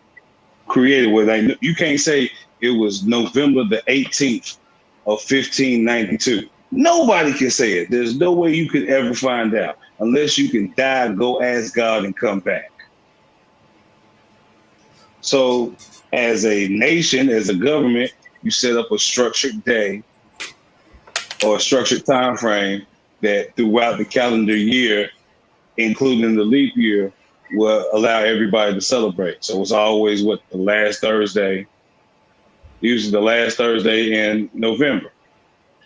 created with. Like, you can't say it was November the 18th of 1592. Nobody can say it. There's no way you could ever find out unless you can die, go ask God, and come back. So as a nation, as a government, you set up a structured day or a structured time frame that throughout the calendar year, including the leap year, will allow everybody to celebrate. So it's always the last Thursday, usually the last Thursday in November.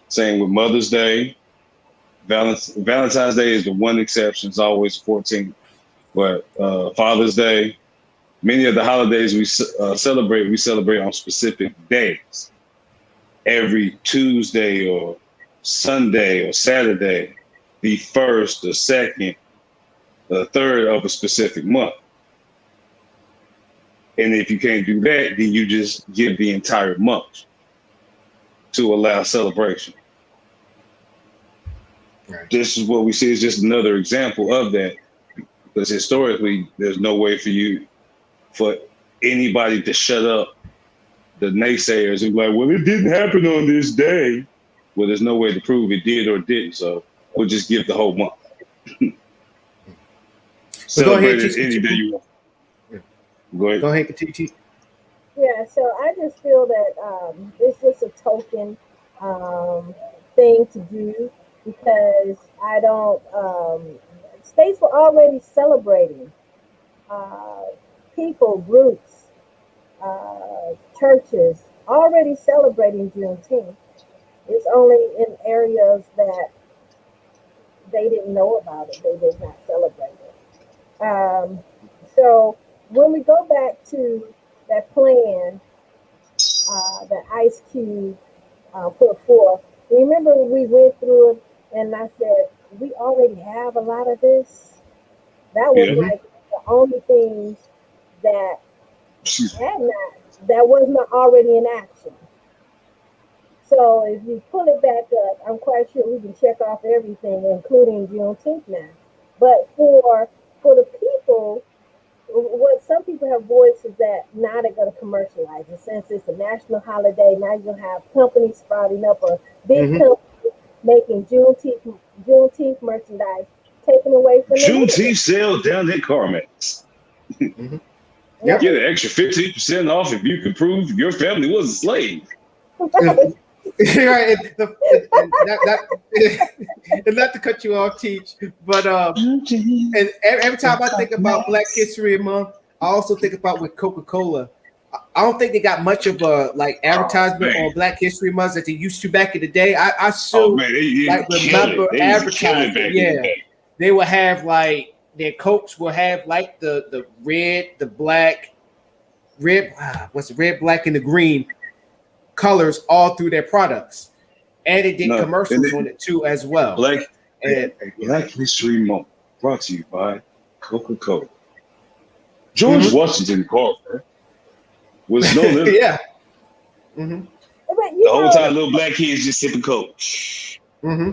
Same with Mother's Day. Valentine's Day is the one exception. It's always 14th. But Father's Day, many of the holidays we celebrate on specific days. Every Tuesday or Sunday or Saturday, the first, the second, the third of a specific month. And if you can't do that, then you just give the entire month to allow celebration. Right. This is what we see is just another example of that, because historically, there's no way for anybody to shut up the naysayers and be like, well, it didn't happen on this day. Well, there's no way to prove it did or didn't, so we'll just give the whole month. Celebrate it any day you want. Yeah. Go ahead, T. Yeah, so I just feel that it's just a token thing to do, because I don't. States were already celebrating. People, groups, churches already celebrating Juneteenth. It's only in areas that they didn't know about it. They did not celebrate it. So when we go back to that plan that Ice Cube put forth, remember we went through it and I said, we already have a lot of this. That was like the only things that was not already in action. So if you pull it back up, I'm quite sure we can check off everything, including Juneteenth now. But for the people, what some people have voiced is that now they're going to commercialize it. Since it's a national holiday, now you're going to have companies sprouting up, or big Mm-hmm. companies making Juneteenth merchandise, taken away from the middle. Juneteenth sale down at CarMax. Mm-hmm. Yep. Get an extra 15% off if you can prove your family was a slave. Right, and not to cut you off, Teach, but and every time I think about Black History Month, I also think about with Coca-Cola. I don't think they got much of a like advertisement on Black History Month that they used to back in the day. I still like remember advertising. Yeah, they would have like their Cokes will have like the red, the black, what's the red, black, and the green colors all through their products, and it did commercials on it too as well. Black History Month brought to you by Coca-Cola. George Washington Carver was no limit. Yeah. Mm-hmm. The whole time, little black kids just sipping Coke. Mm-hmm.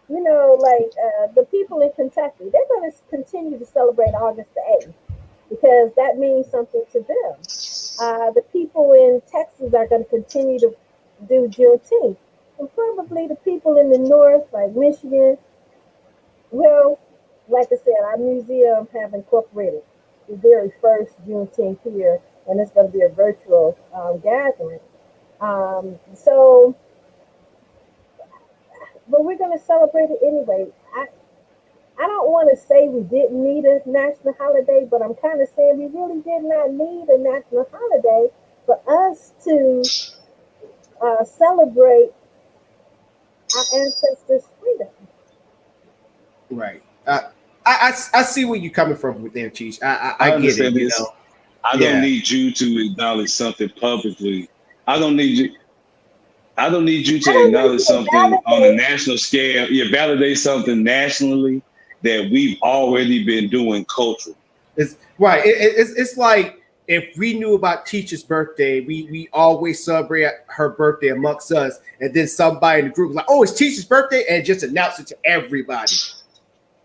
You know, like the people in Kentucky, they're going to continue to celebrate August the 8th because that means something to them. The people in Texas are going to continue to do Juneteenth. And probably the people in the north, like Michigan, well, like I said, our museum have incorporated the very first Juneteenth here, and it's going to be a virtual gathering. But we're going to celebrate it anyway. I don't want to say we didn't need a national holiday, but I'm kind of saying we really did not need a national holiday for us to celebrate our ancestors' freedom. Right. I see where you're coming from with there, Cheech. I get it. You know, I don't need you to acknowledge something publicly. I don't need you to acknowledge something on a national scale. You validate something nationally that we've already been doing culturally. It's right. It's like if we knew about Teacher's birthday, we always celebrate her birthday amongst us, and then somebody in the group was like, "Oh, it's Teacher's birthday," and just announce it to everybody.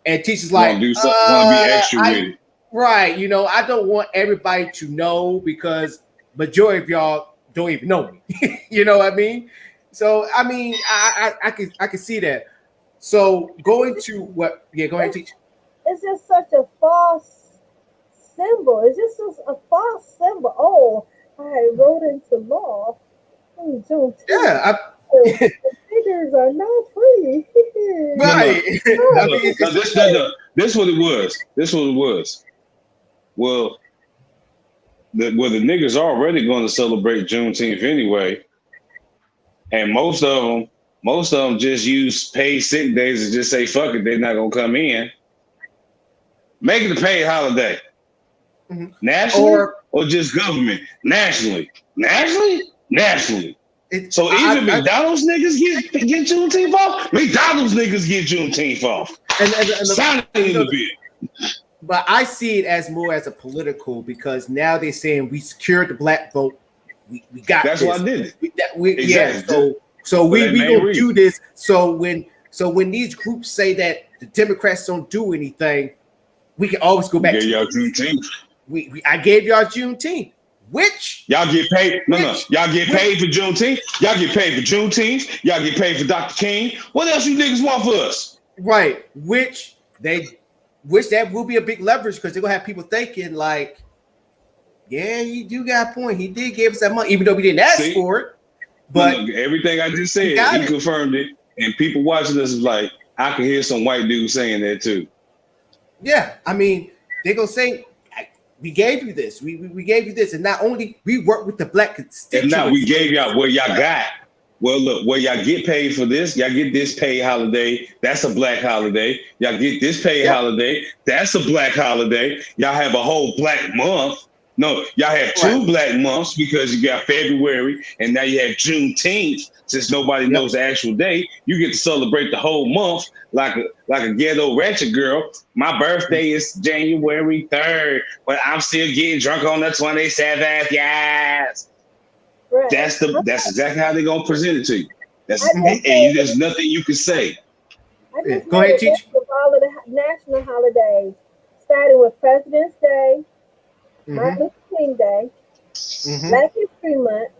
And Teacher's like, want to be extra with it. Right. You know, I don't want everybody to know because majority of y'all don't even know me. You know what I mean? So I mean, I can see that. So going to what? Yeah, go ahead, Teach. It's just such a false symbol. It's just a false symbol. Oh, I wrote into law. Yeah. The figures are not free. Right. This what it was. Well, the niggas are already going to celebrate Juneteenth anyway, and most of them just use paid sick days and just say fuck it, they're not gonna come in. Make it a paid holiday, nationally or just government. Nationally. So even McDonald's niggas get Juneteenth off. McDonald's niggas get Juneteenth off. And sign it in the bid. But I see it as more as a political because now they're saying we secured the black vote. We got that's this. why I did it. Exactly. Yeah. So we gonna do this. So when these groups say that the Democrats don't do anything, we can always go back to y'all Juneteenth. I gave y'all Juneteenth. Which y'all get paid? Y'all get paid for Juneteenth. Y'all get paid for Juneteenth. Y'all get paid for Dr. King. What else you niggas want for us? Right. Which that will be a big leverage because they're gonna have people thinking like, yeah, you do got a point. He did give us that money, even though we didn't ask for it. But look, everything I just said, he confirmed it, and people watching this is like, I can hear some white dude saying that too. Yeah, I mean, they're gonna say, we gave you this, we gave you this, and not only we work with the black constituents. And now we gave y'all what y'all got. Well, look, where y'all get paid for this, y'all get this paid holiday. That's a black holiday. Y'all get this paid holiday. That's a black holiday. Y'all have a whole black month. No, y'all have two black months because you got February and now you have Juneteenth. Since nobody knows the actual day, you get to celebrate the whole month like a ghetto ratchet girl. My birthday is January 3rd, but I'm still getting drunk on the 27th. Yes. Right. That's exactly how they're gonna present it to you. That's I just and made, there's nothing you can say. I Yeah, just go made ahead, a list teach. of all of the national holidays, starting with President's Day, Mm-hmm. Martin Luther King Day, Mm-hmm. Black History Month.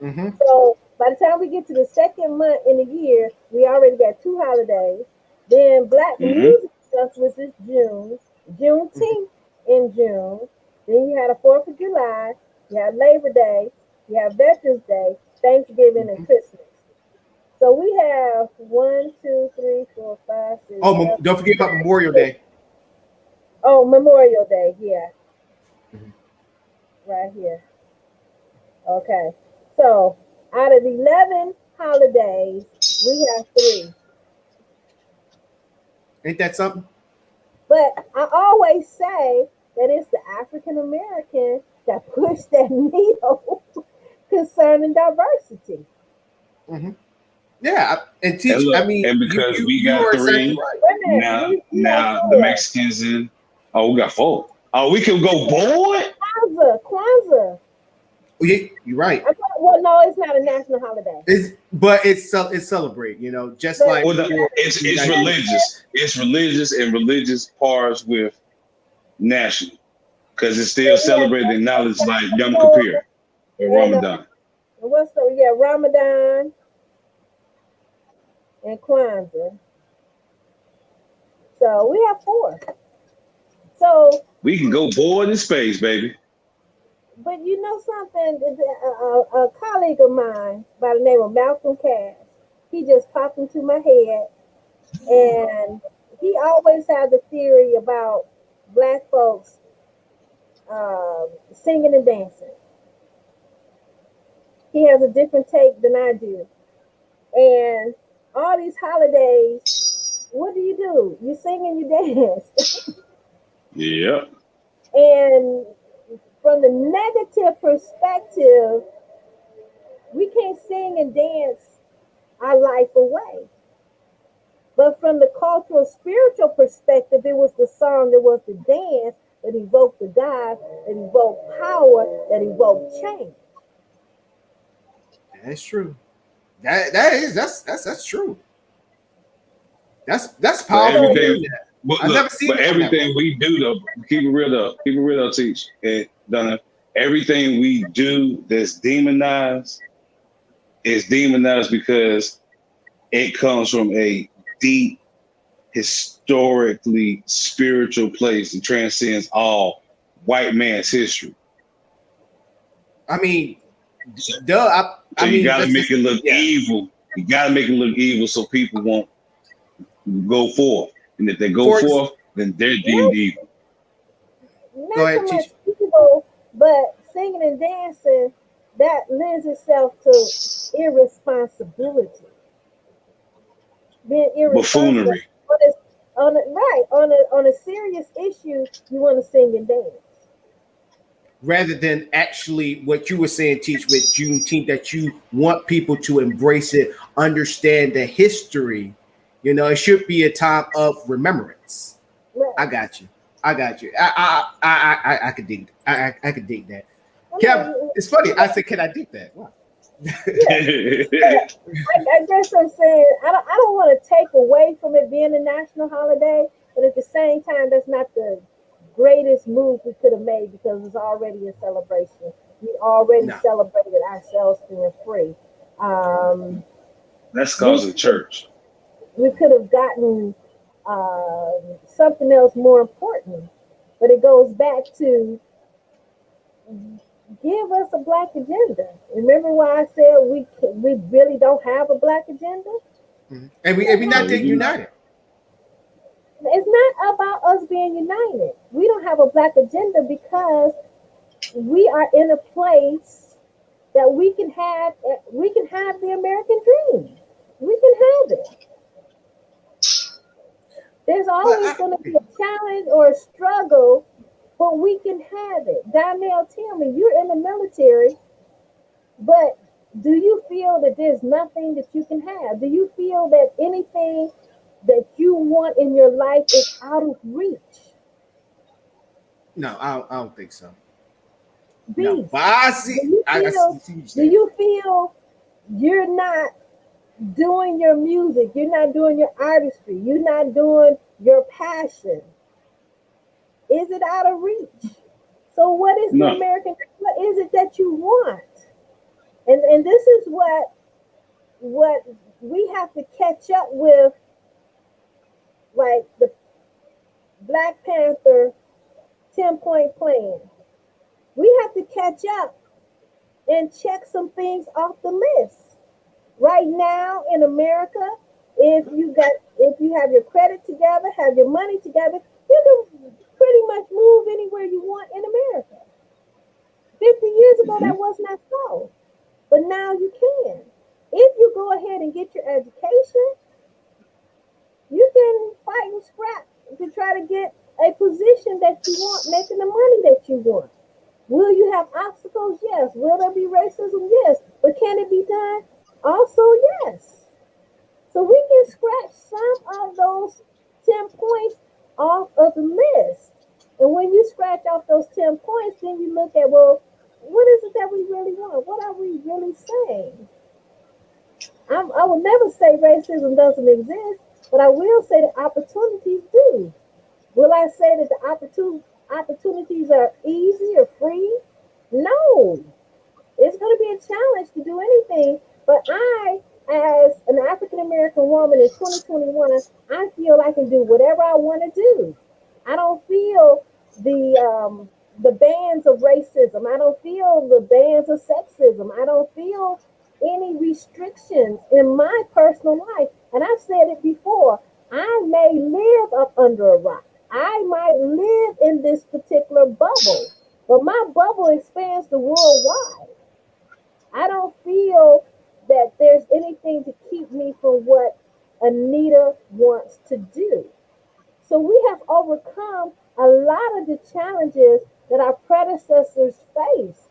Mm-hmm. So by the time we get to the second month in the year, we already got two holidays. Then Black Hmm. Music Month, which is June, Juneteenth in June. Then you had a 4th of July, you have Labor Day, you have Veterans Day, Thanksgiving, and Mm-hmm. Christmas. So we have 1, 2, 3, 4, 5, 6, Oh, 7, don't forget about Memorial 8. Day. Oh, Memorial Day, yeah, Mhm. right here. Okay. So out of 11 holidays, we have three. Ain't that something? But I always say that it's the African American that pushed that needle concerning diversity. Mm-hmm. Yeah, and And teach. I look, mean, and you because you we you got are exactly three right. Wait a minute, now, we have now the four. Mexicans in. Oh, we got four. Oh, we can go board. Kwanzaa. Oh, yeah, you're right. Well, no, it's not a national holiday. It's celebrate. You know, just But like Well, here in the it's United States. religious. It's religious, and religious pars with national because it's still we have celebrated knowledge like Yom Kippur Kippur or and Ramadan. what's the yeah Ramadan and Kwanzaa. So we have four. So, We can go board in space, baby. but you know something? A colleague of mine by the name of Malcolm Cass, he just popped into my head, and he always had the theory about black folks singing and dancing. He has a different take than I do. And all these holidays, what do? You sing and you dance. Yep. And from the negative perspective, we can't sing and dance our life away. But from the cultural, spiritual perspective, it was the song, it was the dance that evoked the God, that evoked power, that evoked change. That's true. That's true. That's But powerful So, hearing everything, that. but I've never look, seen but it from that way. everything we do though, keep it real though, teach and Donna. Everything we do that's demonized is demonized because it comes from a deep, historically spiritual place that transcends all white man's history. I mean, So, duh. so I you mean, got to let's make just it look yeah. evil. You got to make it look evil so people won't go forth. And if they go For forth, then they're deemed not, evil. go not so ahead, much teach. evil, but singing and dancing, that lends itself to irresponsibility. Being irresponsible Buffoonery. on a, on a serious issue, you want to sing and dance. Rather than actually what you were saying, teach with Juneteenth, that you want people to embrace it, understand the history. You know, it should be a time of remembrance. I Right. got you. I got you. I could dig. I could dig that. I Kev, mean, it's funny. I said, can I dig that? Wow. yeah. But I guess I'm saying I don't want to take away from it being a national holiday, but at the same time, that's not the greatest move we could have made because it's already a celebration. We already No. celebrated ourselves being free. Um, That's we cause of the church. we could have gotten something else more important, but it goes back to give us a black agenda. Remember why I said we really don't have a black agenda? Mhm. And we Yeah, not we that do not. united. It's not about us being united. We don't have a black agenda because we are in a place that we can have the American dream. We can have it. There's But always going to be a challenge or a struggle, but we can have it. Donnell, tell me, you're in the military, but do you feel that there's nothing that you can have? Do you feel that anything that you want in your life is out of reach? no, I don't think so. No, Beast, but I do see. you I see feel what you're do saying. you feel you're not doing your music, you're not doing your artistry, you're not doing your passion. Is it out of reach? So what is the No. American, what is it that you want? And this is what we have to catch up with, like the Black Panther 10-point plan. We have to catch up and check some things off the list. Right now in America, if you have your credit together, have your money together, you can pretty much move anywhere you want in America. 50 years ago Mm-hmm. that was not so. But now you can. If you go ahead and get your education, you can fight and scrap to try to get a position that you want, making the money that you want. Will you have obstacles? Yes. Will there be racism? Yes. But can it be done? Also, yes. So we can scratch some of those 10 points off of the list. And when you scratch off those 10 points, then you look at, well, what is it that we really want? What are we really saying? I will never say racism doesn't exist, but I will say that opportunities do. Will I say that the opportunities are easy or free? No. It's going to be a challenge to do anything. But I, as an African American woman in 2021, I feel I can do whatever I want to do. I don't feel the bands of racism. I don't feel the bands of sexism. I don't feel any restrictions in my personal life. And I've said it before. I may live up under a rock. I might live in this particular bubble, but my bubble expands the worldwide. I don't feel that there's anything to keep me from what Anita wants to do. So we have overcome a lot of the challenges that our predecessors faced.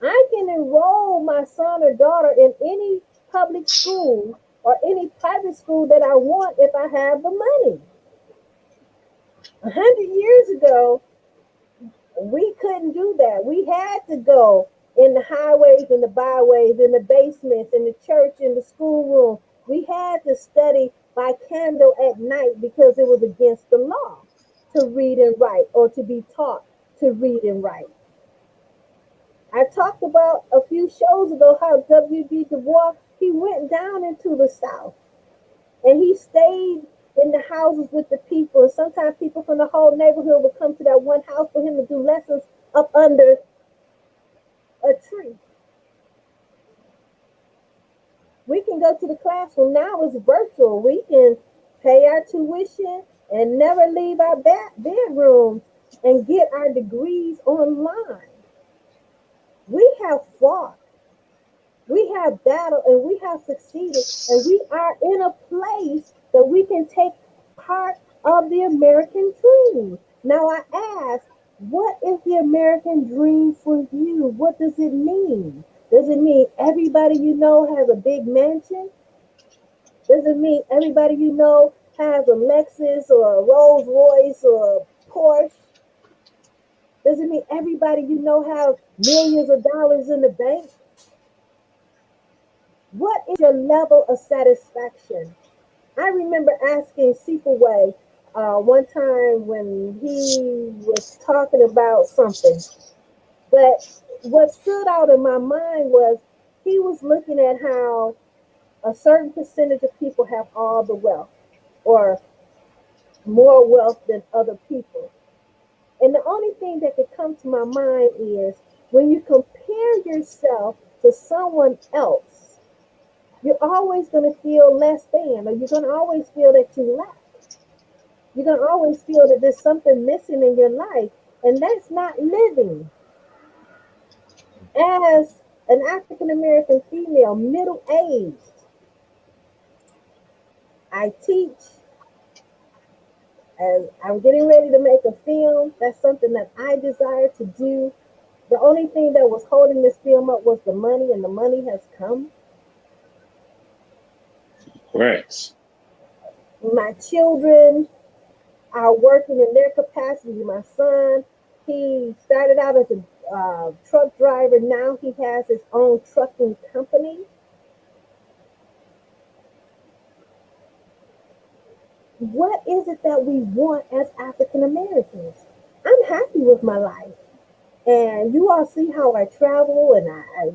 I can enroll my son or daughter in any public school or any private school that I want if I have the money. 100 years ago, we couldn't do that. We had to go in the highways and the byways, in the basements, in the church, in the schoolroom. We had to study by candle at night because it was against the law to read and write or to be taught to read and write. I talked about a few shows ago how W.B. Du Bois, he went down into the South and he stayed in the houses with the people. And sometimes people from the whole neighborhood would come to that one house for him to do lessons up under a tree. We can go to the classroom now, it's virtual. We can pay our tuition and never leave our bedrooms and get our degrees online. We have fought, we have battled, and we have succeeded, and we are in a place that we can take part of the American dream. Now I ask, what is the American dream for you? What does it mean? Does it mean everybody you know has a big mansion? Does it mean everybody you know has a Lexus or a Rolls Royce or a Porsche? Does it mean everybody you know have millions of dollars in the bank? What is your level of satisfaction? I remember asking Seepaway one time when he was talking about something, but what stood out in my mind was he was looking at how a certain percentage of people have all the wealth or more wealth than other people. And the only thing that could come to my mind is when you compare yourself to someone else, you're always going to feel less than, or you're going to always feel that you lack. You're going to always feel that there's something missing in your life, and that's not living. As an African American female, middle aged, I teach, and I'm getting ready to make a film. That's something that I desire to do. The only thing that was holding this film up was the money, and the money has come. Correct. My children are working in their capacity. My son, he started out as a truck driver. Now he has his own trucking company. what is it that we want as African Americans? I'm happy with my life. And you all see how I travel and I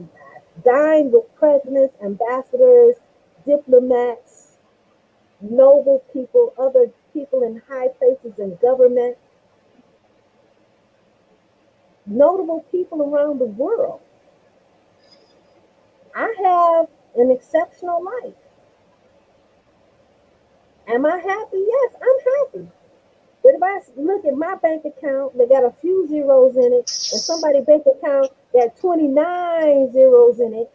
dine with presidents, ambassadors, diplomats, noble people, other people in high places in government, notable people around the world. I have an exceptional life. Am I happy? Yes, I'm happy. But if I look at my bank account, they got a few zeros in it, and somebody's bank account got 29 zeros in it,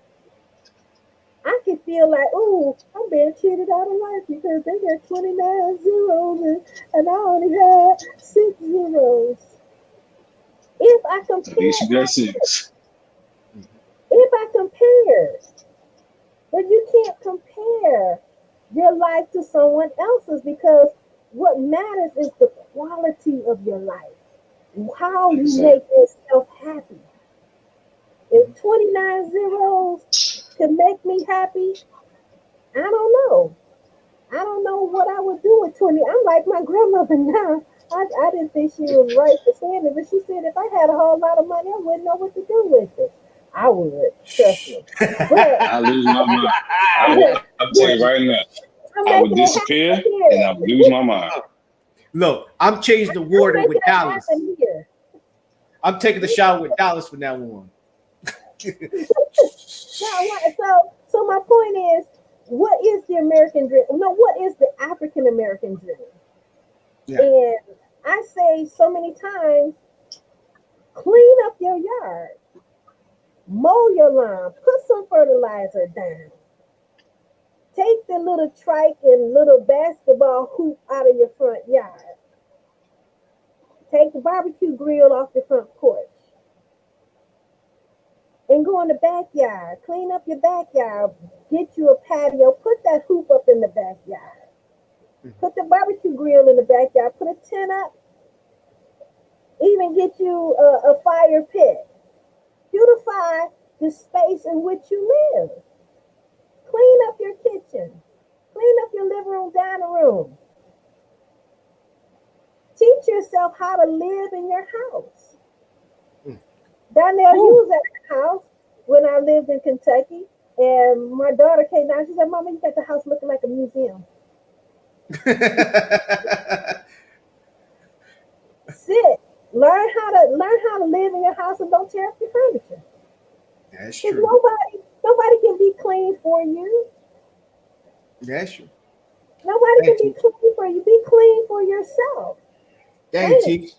I can feel like, oh, I'm being cheated out of life because they got 29 zeros and I only had 6 zeros. If I At least you compare, got six. if I compare, but you can't compare your life to someone else's because what matters is the quality of your life, how you Exactly. make yourself happy. If 29 zeros can make me happy, I don't know. I don't know what I would do with 20. I'm like my grandmother now. I didn't think she was right for saying it, but she said if I had a whole lot of money, I wouldn't know what to do with it. I would, trust me. But, I lose my mind. I'll tell you but right now. I'm I would making it disappear happen and I here. would lose my mind. Look, I'm changing the I'm water making with it dollars. happen here. I'm taking the shower with dollars from now on. So my point is, what is the American dream? No, what is the African American dream? Yeah. And I say so many times, clean up your yard, mow your lawn, put some fertilizer down. Take the little trike and little basketball hoop out of your front yard. Take the barbecue grill off your front porch. And go in the backyard. Clean up your backyard. Get you a patio. Put that hoop up in the backyard. Put the barbecue grill in the backyard. Put a tent up. Even get you a fire pit. Beautify the space in which you live. Clean up your kitchen. Clean up your living room, dining room. Teach yourself how to live in your house. Donnell, you was at the house when I lived in Kentucky, and my daughter came down. She said, "Mama, you got the house looking like a museum." Sit, learn how to live in your house, and don't tear up your furniture. That's Because true. nobody can be clean for you. That's true. Nobody can Thank be you. clean for you. Be clean for yourself. Thank you, Paint, Teach.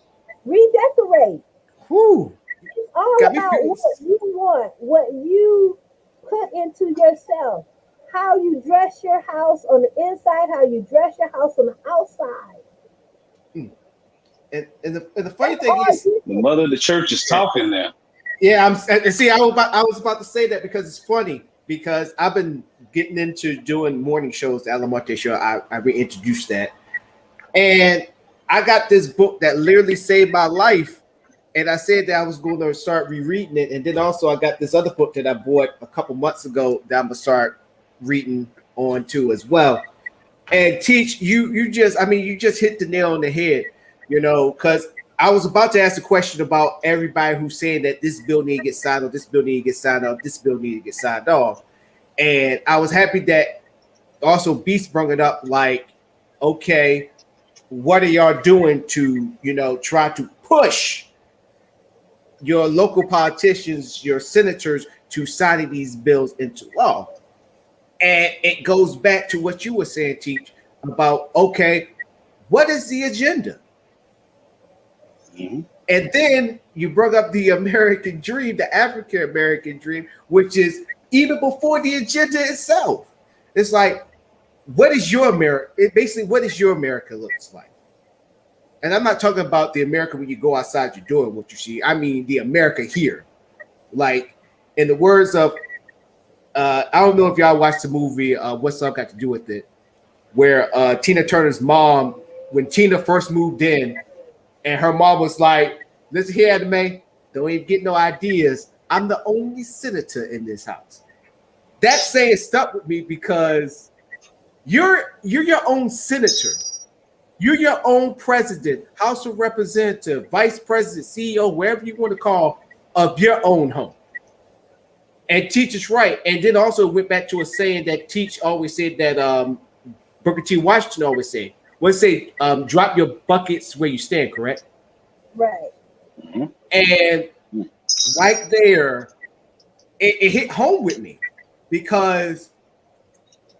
redecorate. Whew. It's all Got me about feeling. what you want, what you put into yourself, how you dress your house on the inside, how you dress your house on the outside. And the funny That's thing all is, you The do. mother of the church is talking now. yeah, and see, I was about to say that because it's funny because I've been getting into doing morning shows, the Alamante show. I reintroduced that, and I got this book that literally saved my life. And I said that I was going to start rereading it, and then also I got this other book that I bought a couple months ago that I'm gonna start reading on too as well. And Teach, you just hit the nail on the head, because I was about to ask a question about everybody who's saying that this bill need to get signed off, this bill need to get signed off, this bill need to get signed off. And I was happy that also Beast brought it up, like, okay, what are y'all doing to, try to push your local politicians, your senators to signing these bills into law? And it goes back to what you were saying, Teach, about, okay, what is the agenda? Mm-hmm. And then you brought up the American dream, the African American dream, which is even before the agenda itself. It's like, what is your America? Basically, what is your America looks like? And I'm not talking about the America when you go outside your door and what you see. I mean the America here. Like, in the words of, I don't know if y'all watched the movie, What's Up Got to Do with It, where Tina Turner's mom, when Tina first moved in, and her mom was like, "Listen here, Anime, don't even get no ideas. I'm the only senator in this house." That saying stuck with me because you're your own senator, You're your own president, House of Representative, Vice President, CEO, wherever you want to call, of your own home. And Teach is right. And then also went back to a saying that Teach always said that Booker T. Washington always said. Would say, drop your buckets where you stand, correct? Right. Mm-hmm. And right there, it hit home with me because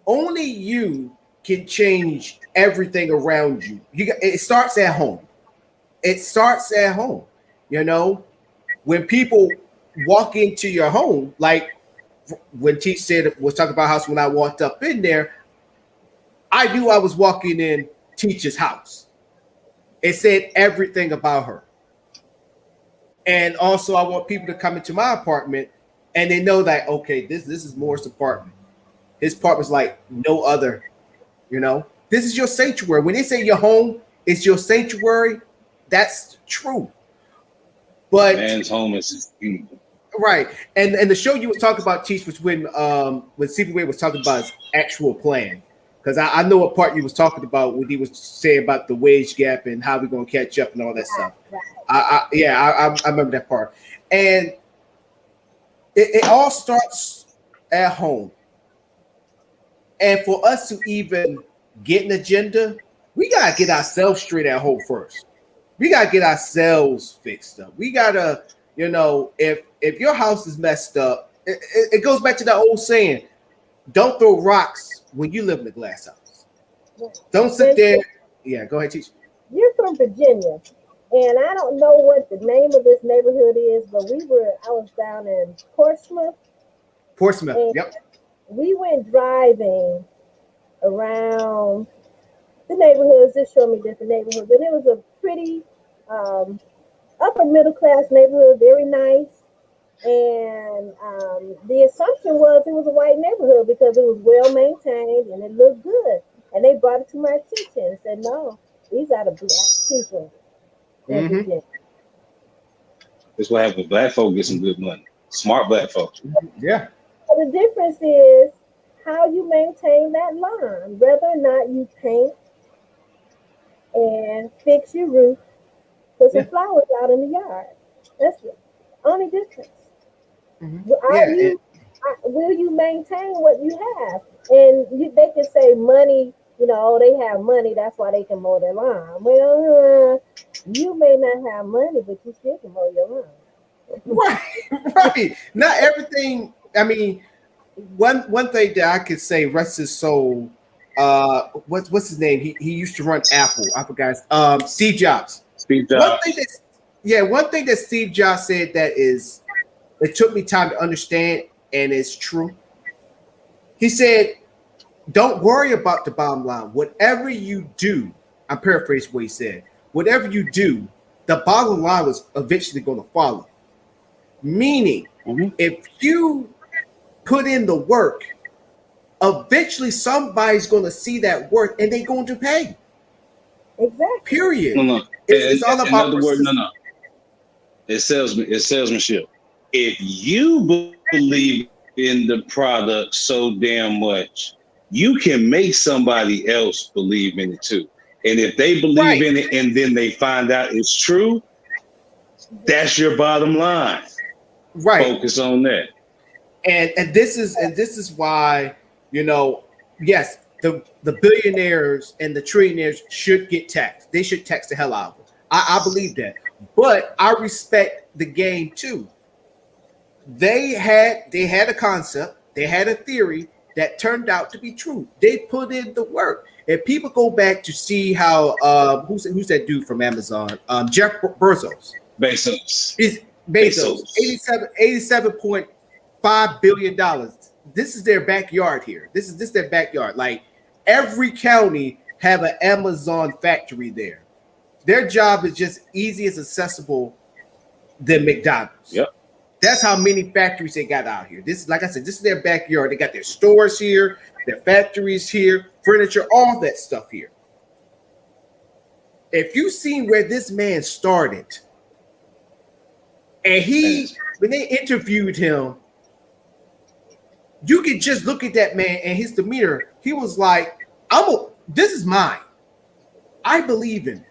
only you can change everything around you. It starts at home. It starts at home. You know, when people walk into your home, like when Teach was talking about house, when I walked up in there, I knew I was walking in Teach's house. It said everything about her. And also I want people to come into my apartment and they know that, okay, this is Morris' apartment. His apartment's like no other, you know. This is your sanctuary. When they say your home is your sanctuary, that's true. But man's home is his kingdom. Right. And the show you was talking about, Teach, was when Stephen Wade was talking about his actual plan. Because I know what part you was talking about when he was saying about the wage gap and how we're going to catch up and all that stuff. I remember that part. And it all starts at home. And for us to even get an agenda, we got to get ourselves straight at home first. We got to get ourselves fixed up. We got to, you know, if your house is messed up, it goes back to that old saying, don't throw rocks when you live in a glass house. Don't sit there. Yeah, go ahead, Teach. You're from Virginia, and I don't know what the name of this neighborhood is, but I was down in Portsmouth. Yep. We went driving around the neighborhoods. This showed me different neighborhoods, and it was a pretty upper middle class neighborhood, very nice. And the assumption was it was a white neighborhood because it was well maintained and it looked good. And they brought it to my attention and said, no, these are the black people in Virginia. That's what happens. Black folk get some good money. Smart black folks. Yeah. So the difference is how you maintain that lawn, whether or not you paint and fix your roof, put some flowers out in the yard. That's the only difference. Will you maintain what you have? And they can say money, you know, they have money, that's why they can mow their lawn. Well, you may not have money, but you still can mow your lawn. Right. Not everything. I mean, one thing that I could say, rest his soul. What's his name? He used to run Apple. I forgot. Steve Jobs. One thing that Steve Jobs said that it took me time to understand, and it's true. He said, don't worry about the bottom line. Whatever you do, I'm paraphrasing what he said, whatever you do, the bottom line was eventually going to follow. Meaning, if you put in the work, eventually somebody's going to see that work and they're going to pay. Exactly. Period. No. It's all about in other words, no. It's salesmanship. If you believe in the product so damn much, you can make somebody else believe in it too. And if they believe in it and then they find out it's true, that's your bottom line. Right. Focus on that. And this is why, you know, yes, the billionaires and the trillionaires should get taxed. They should tax the hell out of them. I believe that. But I respect the game too. They had a concept, they had a theory that turned out to be true. They put in the work. If people go back to see how who's that dude from Amazon? Jeff Bezos. Bezos. 87.5 billion dollars. This is their backyard here. This is their backyard. Like every county have an Amazon factory there. Their job is just easy as accessible than McDonald's. Yep. That's how many factories they got out here. This is, like I said, this is their backyard. They got their stores here, their factories here, furniture, all that stuff here. If you seen where this man started, and when they interviewed him, you could just look at that man and his demeanor. He was like, this is mine. I believe in it.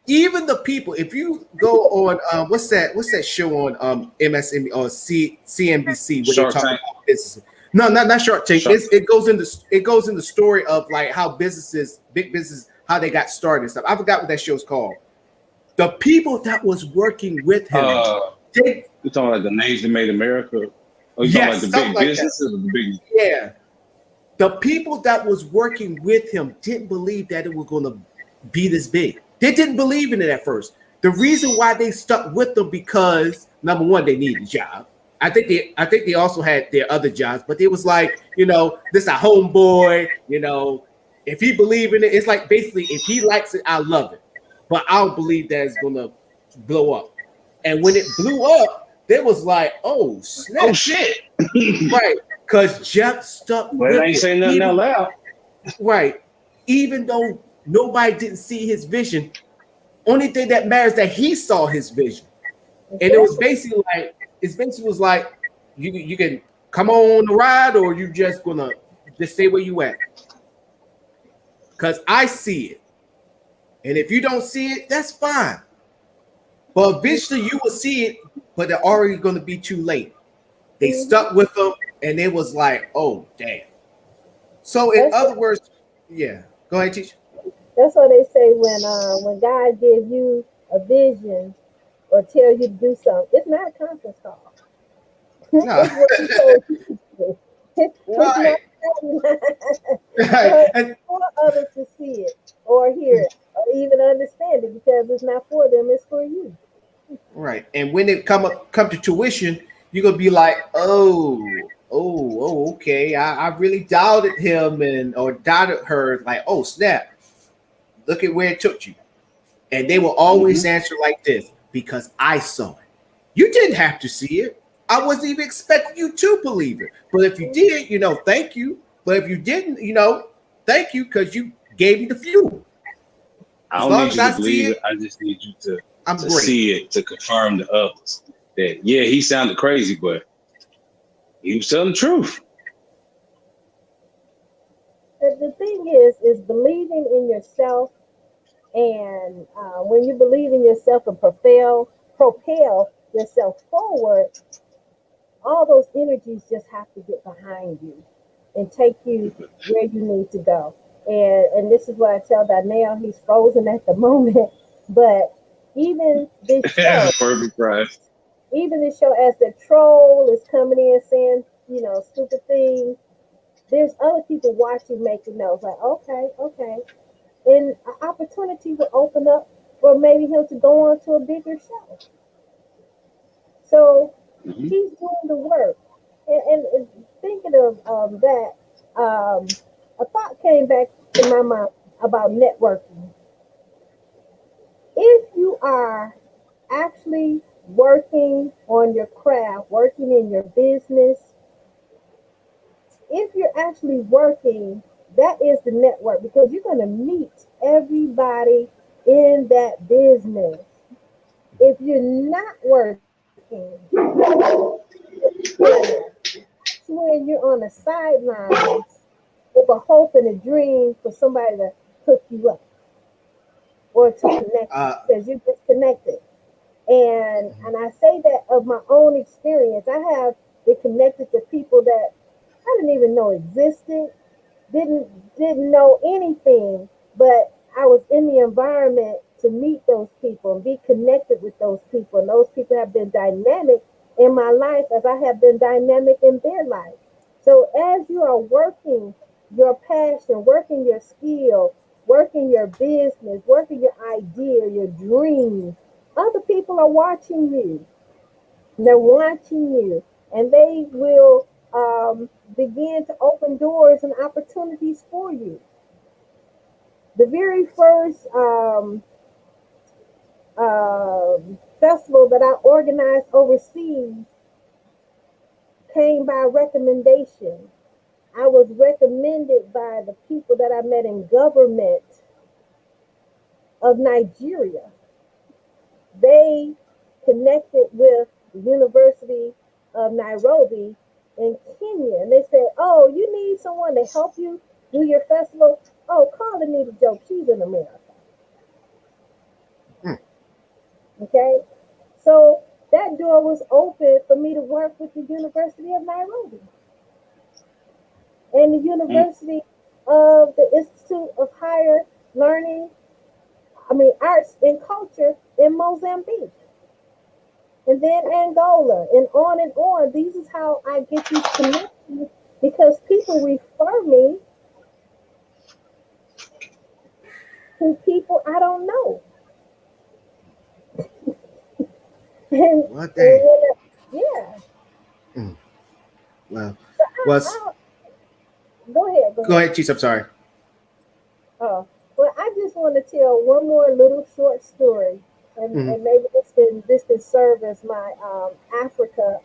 Even the people, if you go on what's that show on MSNBC or CNBC where they Shark talk Tank. about business? No, not Shark Tank. It goes in the story of like how businesses, big businesses, how they got started and stuff. I forgot what that show's called. The people that was working with him, You're talking like the names that made America? Or you talking like the big like businesses or the big? Yeah. The people that was working with him didn't believe that it was going to be this big. They didn't believe in it at first. The reason why they stuck with them because number one, they needed a job. I think they also had their other jobs, but it was like, this a homeboy, if he believe in it, it's like basically if he likes it, I love it. But I don't believe that it's gonna blow up. And when it blew up, they was like, oh snap. Oh shit. Right. Because Jeff stuck with it. Ain't saying nothing out loud. Right. Even though nobody didn't see his vision, only thing that matters is that he saw his vision. And it was basically was like you can come on the ride or you just gonna just stay where you at. Because I see it. And if you don't see it, that's fine. But eventually you will see it, but they're already gonna be too late. They stuck with them and it was like, oh damn. So in other words, yeah, go ahead, teacher. That's what they say when God gives you a vision or tell you to do something. It's not a conference call. No. It's what he told you to do. Right. It's for others to see it or hear it or even understand it because it's not for them, it's for you. Right. And when it come to tuition, you're gonna be like, oh, okay. I really doubted him or doubted her, like, oh snap. Look at where it took you. And they will always answer like this, because I saw it. You didn't have to see it. I wasn't even expecting you to believe it. But if you did, thank you. But if you didn't, thank you because you gave me the fuel. I don't need you to believe it. I just need you to see it to confirm to others that, yeah, he sounded crazy, but he was telling the truth. The thing is believing in yourself. And when you believe in yourself and propel yourself forward, all those energies just have to get behind you and take you where you need to go. And this is what I tell Danielle, he's frozen at the moment. But even this show, perfect price. Even this show, as the troll is coming in saying, stupid things, there's other people watching making notes like, okay. And an opportunity will open up for maybe him to go on to a bigger show. So he's doing the work. And thinking of that, a thought came back to my mind about networking. If you are actually working on your craft, working in your business, if you're actually working, that is the network, because you're going to meet everybody in that business. If you're not working, that's when you're on the sidelines with a hope and a dream for somebody to hook you up or to connect you, because you're disconnected. And I say that of my own experience. I have been connected to people that I didn't even know existed, didn't know anything, but I was in the environment to meet those people and be connected with those people. And those people have been dynamic in my life as I have been dynamic in their life. So as you are working your passion, working your skill, working your business, working your idea, your dream, other people are watching you. They're watching you, and they will begin to open doors and opportunities for you. The very first festival that I organized overseas came by recommendation. I was recommended by the people that I met in government of Nigeria. They connected with the University of Nairobi in Kenya, and they said, oh, you need someone to help you do your festival? Oh, call Anita Joe. She's in America. Okay, so that door was open for me to work with the University of Nairobi and the Mm. University of the Institute of Higher Learning, Arts and Culture in Mozambique, and then Angola, and on and on. This is how I get these connections because people refer me to people I don't know. And, What and day? yeah, Mm. Well, was I, go ahead, go go ahead. ahead, Chief. I'm sorry. Oh, well, I just want to tell one more little short story, Mhm. and maybe this can serve as my Africa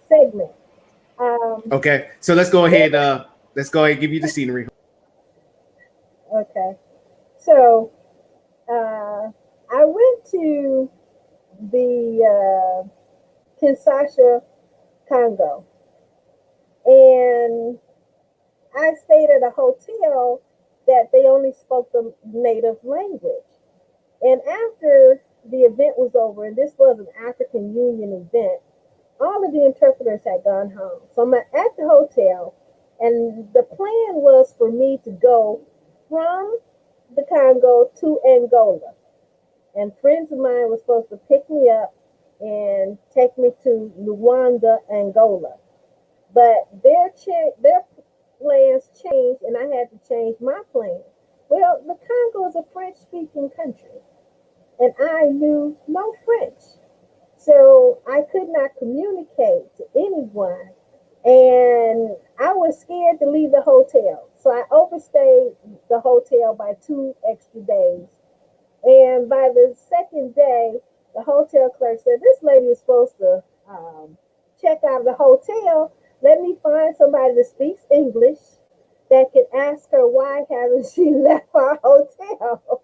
segment. Um, Okay, so let's go ahead. Let's go ahead and give you the scenery. okay, so I went to the Kinshasa, Congo, and I stayed at a hotel that they only spoke the native language. And after the event was over, and this was an African Union event, all of the interpreters had gone home. So I'm at the hotel, and the plan was for me to go from the Congo to Angola. And friends of mine were supposed to pick me up and take me to Luanda, Angola. But their plans changed, and I had to change my plan. Well, the Congo is a French-speaking country, and I knew no French. So I could not communicate to anyone. And I was scared to leave the hotel. So I overstayed the hotel by 2 extra days. And by the second day, the hotel clerk said, "This lady is supposed to check out of the hotel. Let me find somebody that speaks English that can ask her why hasn't she left our hotel."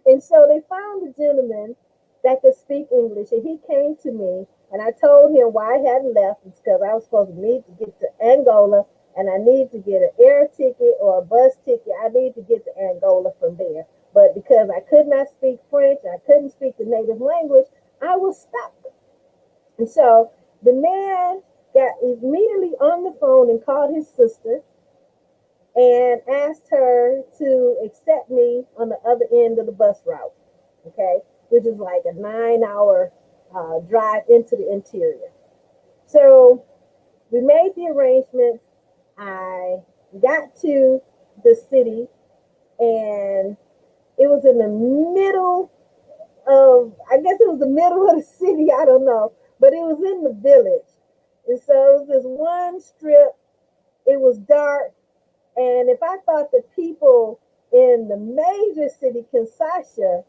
And so they found a gentleman that could speak English, and he came to me, and I told him why I hadn't left. It's because I was supposed to need to get to Angola, and I need to get an air ticket or a bus ticket. I need to get to Angola from there. But because I could not speak French, I couldn't speak the native language, I was stuck. And so the man got immediately on the phone and called his sister and asked her to accept me on the other end of the bus route, okay, which is like a 9 hour drive into the interior. So we made the arrangements. I got to the city, and it was in the middle I guess it was the middle of the city, I don't know, but it was in the village. And so it was this one strip, it was dark, and if I thought the people in the major city, Kinshasa,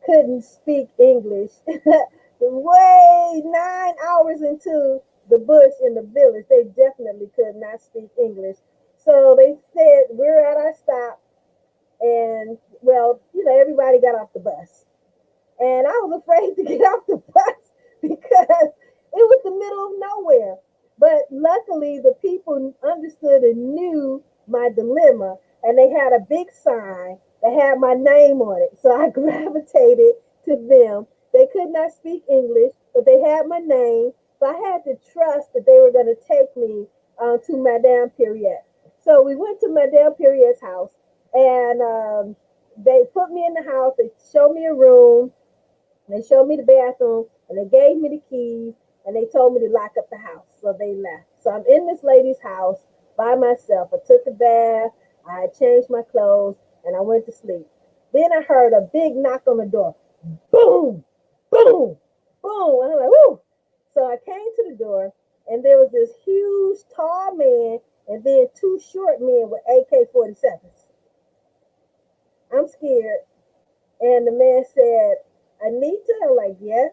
couldn't speak English, way 9 hours into the bush in the village, they definitely could not speak English. So they said, "We're at our stop." And well, everybody got off the bus. And I was afraid to get off the bus because it was the middle of nowhere. But luckily, the people understood and knew my dilemma, and they had a big sign that had my name on it. So I gravitated to them. They could not speak English, but they had my name. So I had to trust that they were going to take me to Madame Perriette. So we went to Madame Perriette's house, and they put me in the house. They showed me a room. They showed me the bathroom, and they gave me the keys, and they told me to lock up the house. So they left. So I'm in this lady's house by myself. I took a bath, I changed my clothes, and I went to sleep. Then I heard a big knock on the door. Boom, boom, boom. And I'm like, whoo. So I came to the door, and there was this huge, tall man, and then two short men with AK-47s. I'm scared. And the man said, "Anita?" I'm like, "Yes."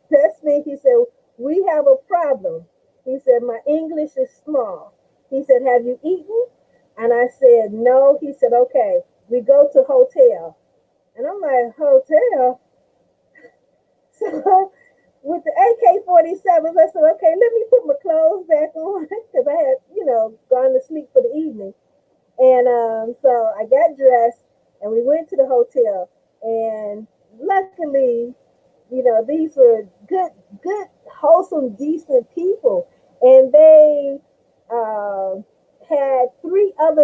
That's me. He said, "We have a problem." He said, "My English is small." He said, "Have you eaten?" And I said, "No." He said, "Okay, we go to hotel." And I'm like, "Hotel?" So with the AK-47s, I said, "Okay, let me put my clothes back on," because I had, gone to sleep for the evening. And so I got dressed, and we went to the hotel. And luckily,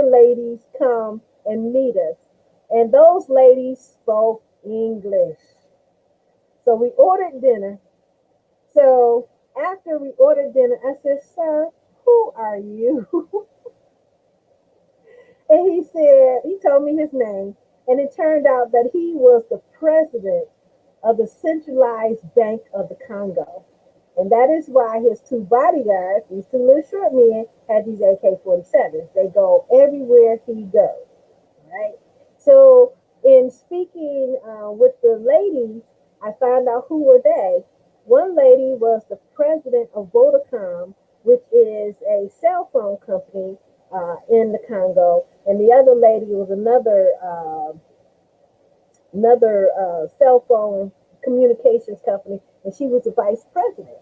ladies come and meet us. And those ladies spoke English. So we ordered dinner. So after we ordered dinner, I said, "Sir, who are you?" And he said, he told me his name. And it turned out that he was the president of the Centralized Bank of the Congo. And that is why his two bodyguards, these two little short men, had these AK-47s. They go everywhere he goes, right? So in speaking with the ladies, I found out who were they. One lady was the president of Vodacom, which is a cell phone company in the Congo, and the other lady was another cell phone communications company, and she was the vice president.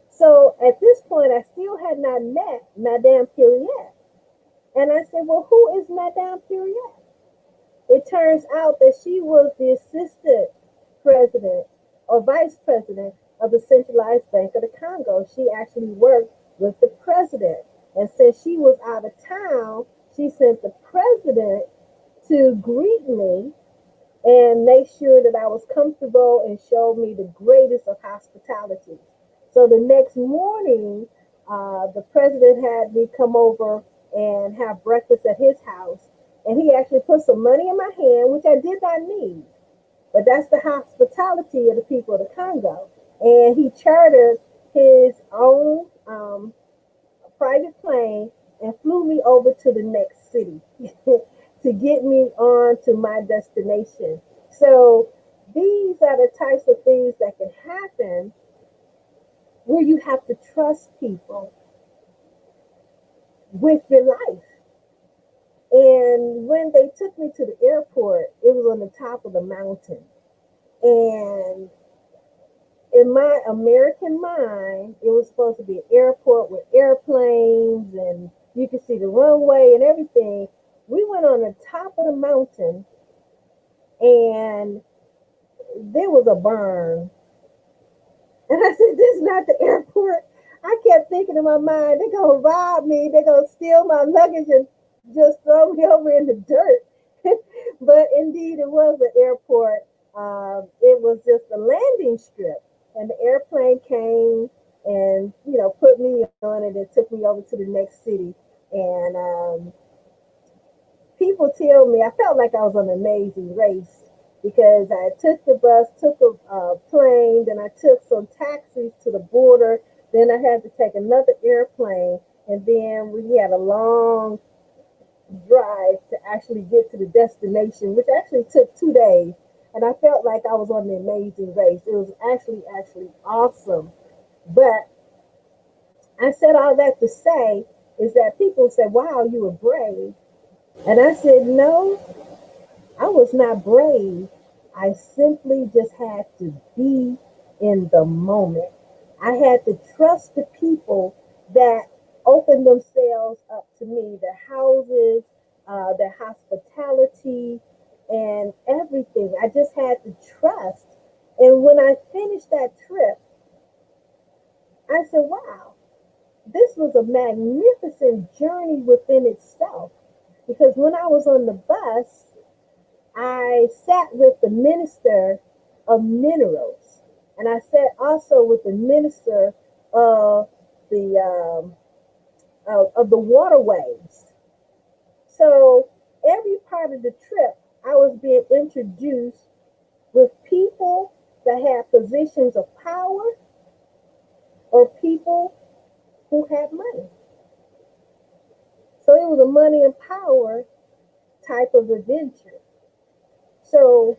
So at this point, I still had not met Madame Periette. And I said, "Well, who is Madame Periette?" It turns out that she was the assistant president or vice president of the Centralized Bank of the Congo. She actually worked with the president. And since she was out of town, she sent the president to greet me and make sure that I was comfortable and showed me the greatest of hospitality. So the next morning, the president had me come over and have breakfast at his house. And he actually put some money in my hand, which I did not need. But that's the hospitality of the people of the Congo. And he chartered his own private plane and flew me over to the next city to get me on to my destination. So these are the types of things that can happen where you have to trust people with your life. And when they took me to the airport, it was on the top of the mountain. And in my American mind, it was supposed to be an airport with airplanes and you could see the runway and everything. We went on the top of the mountain and there was a burn. And I said, "This is not the airport." I kept thinking in my mind, they're going to rob me. They're going to steal my luggage and just throw me over in the dirt. But indeed, it was an airport. It was just a landing strip. And the airplane came and, put me on it and took me over to the next city. And people tell me, I felt like I was on an amazing race because I took the bus, took a plane, then I took some taxis to the border. Then I had to take another airplane. And then we had a long drive to actually get to the destination, which actually took 2 days. And I felt like I was on the amazing race. It was actually awesome. But I said all that to say is that people say, "Wow, you were brave." And I said, "No, I was not brave. I simply just had to be in the moment. I had to trust the people that opened themselves up to me, their houses, their hospitality, and everything. I just had to trust." And when I finished that trip, I said, "Wow, this was a magnificent journey within itself." Because when I was on the bus, I sat with the minister of minerals, and I sat also with the minister of the waterways. So every part of the trip, I was being introduced with people that had positions of power or people who had money. So it was a money and power type of adventure. So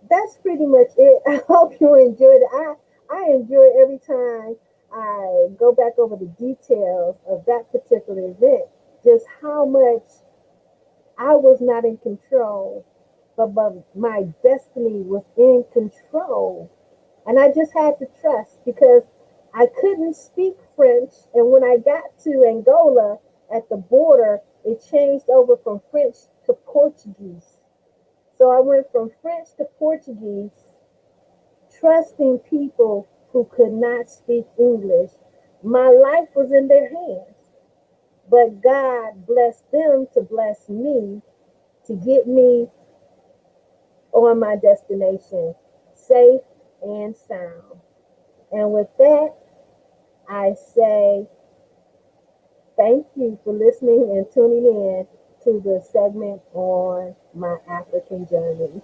that's pretty much it. I hope you enjoyed it. I enjoy every time I go back over the details of that particular event, just how much I was not in control, but my destiny was in control. And I just had to trust because I couldn't speak French. And when I got to Angola at the border, it changed over from French to Portuguese. So I went from French to Portuguese, trusting people who could not speak English. My life was in their hands. but God blessed them to bless me to get me on my destination safe and sound. And with that, I say thank you for listening and tuning in to the segment on my African journeys.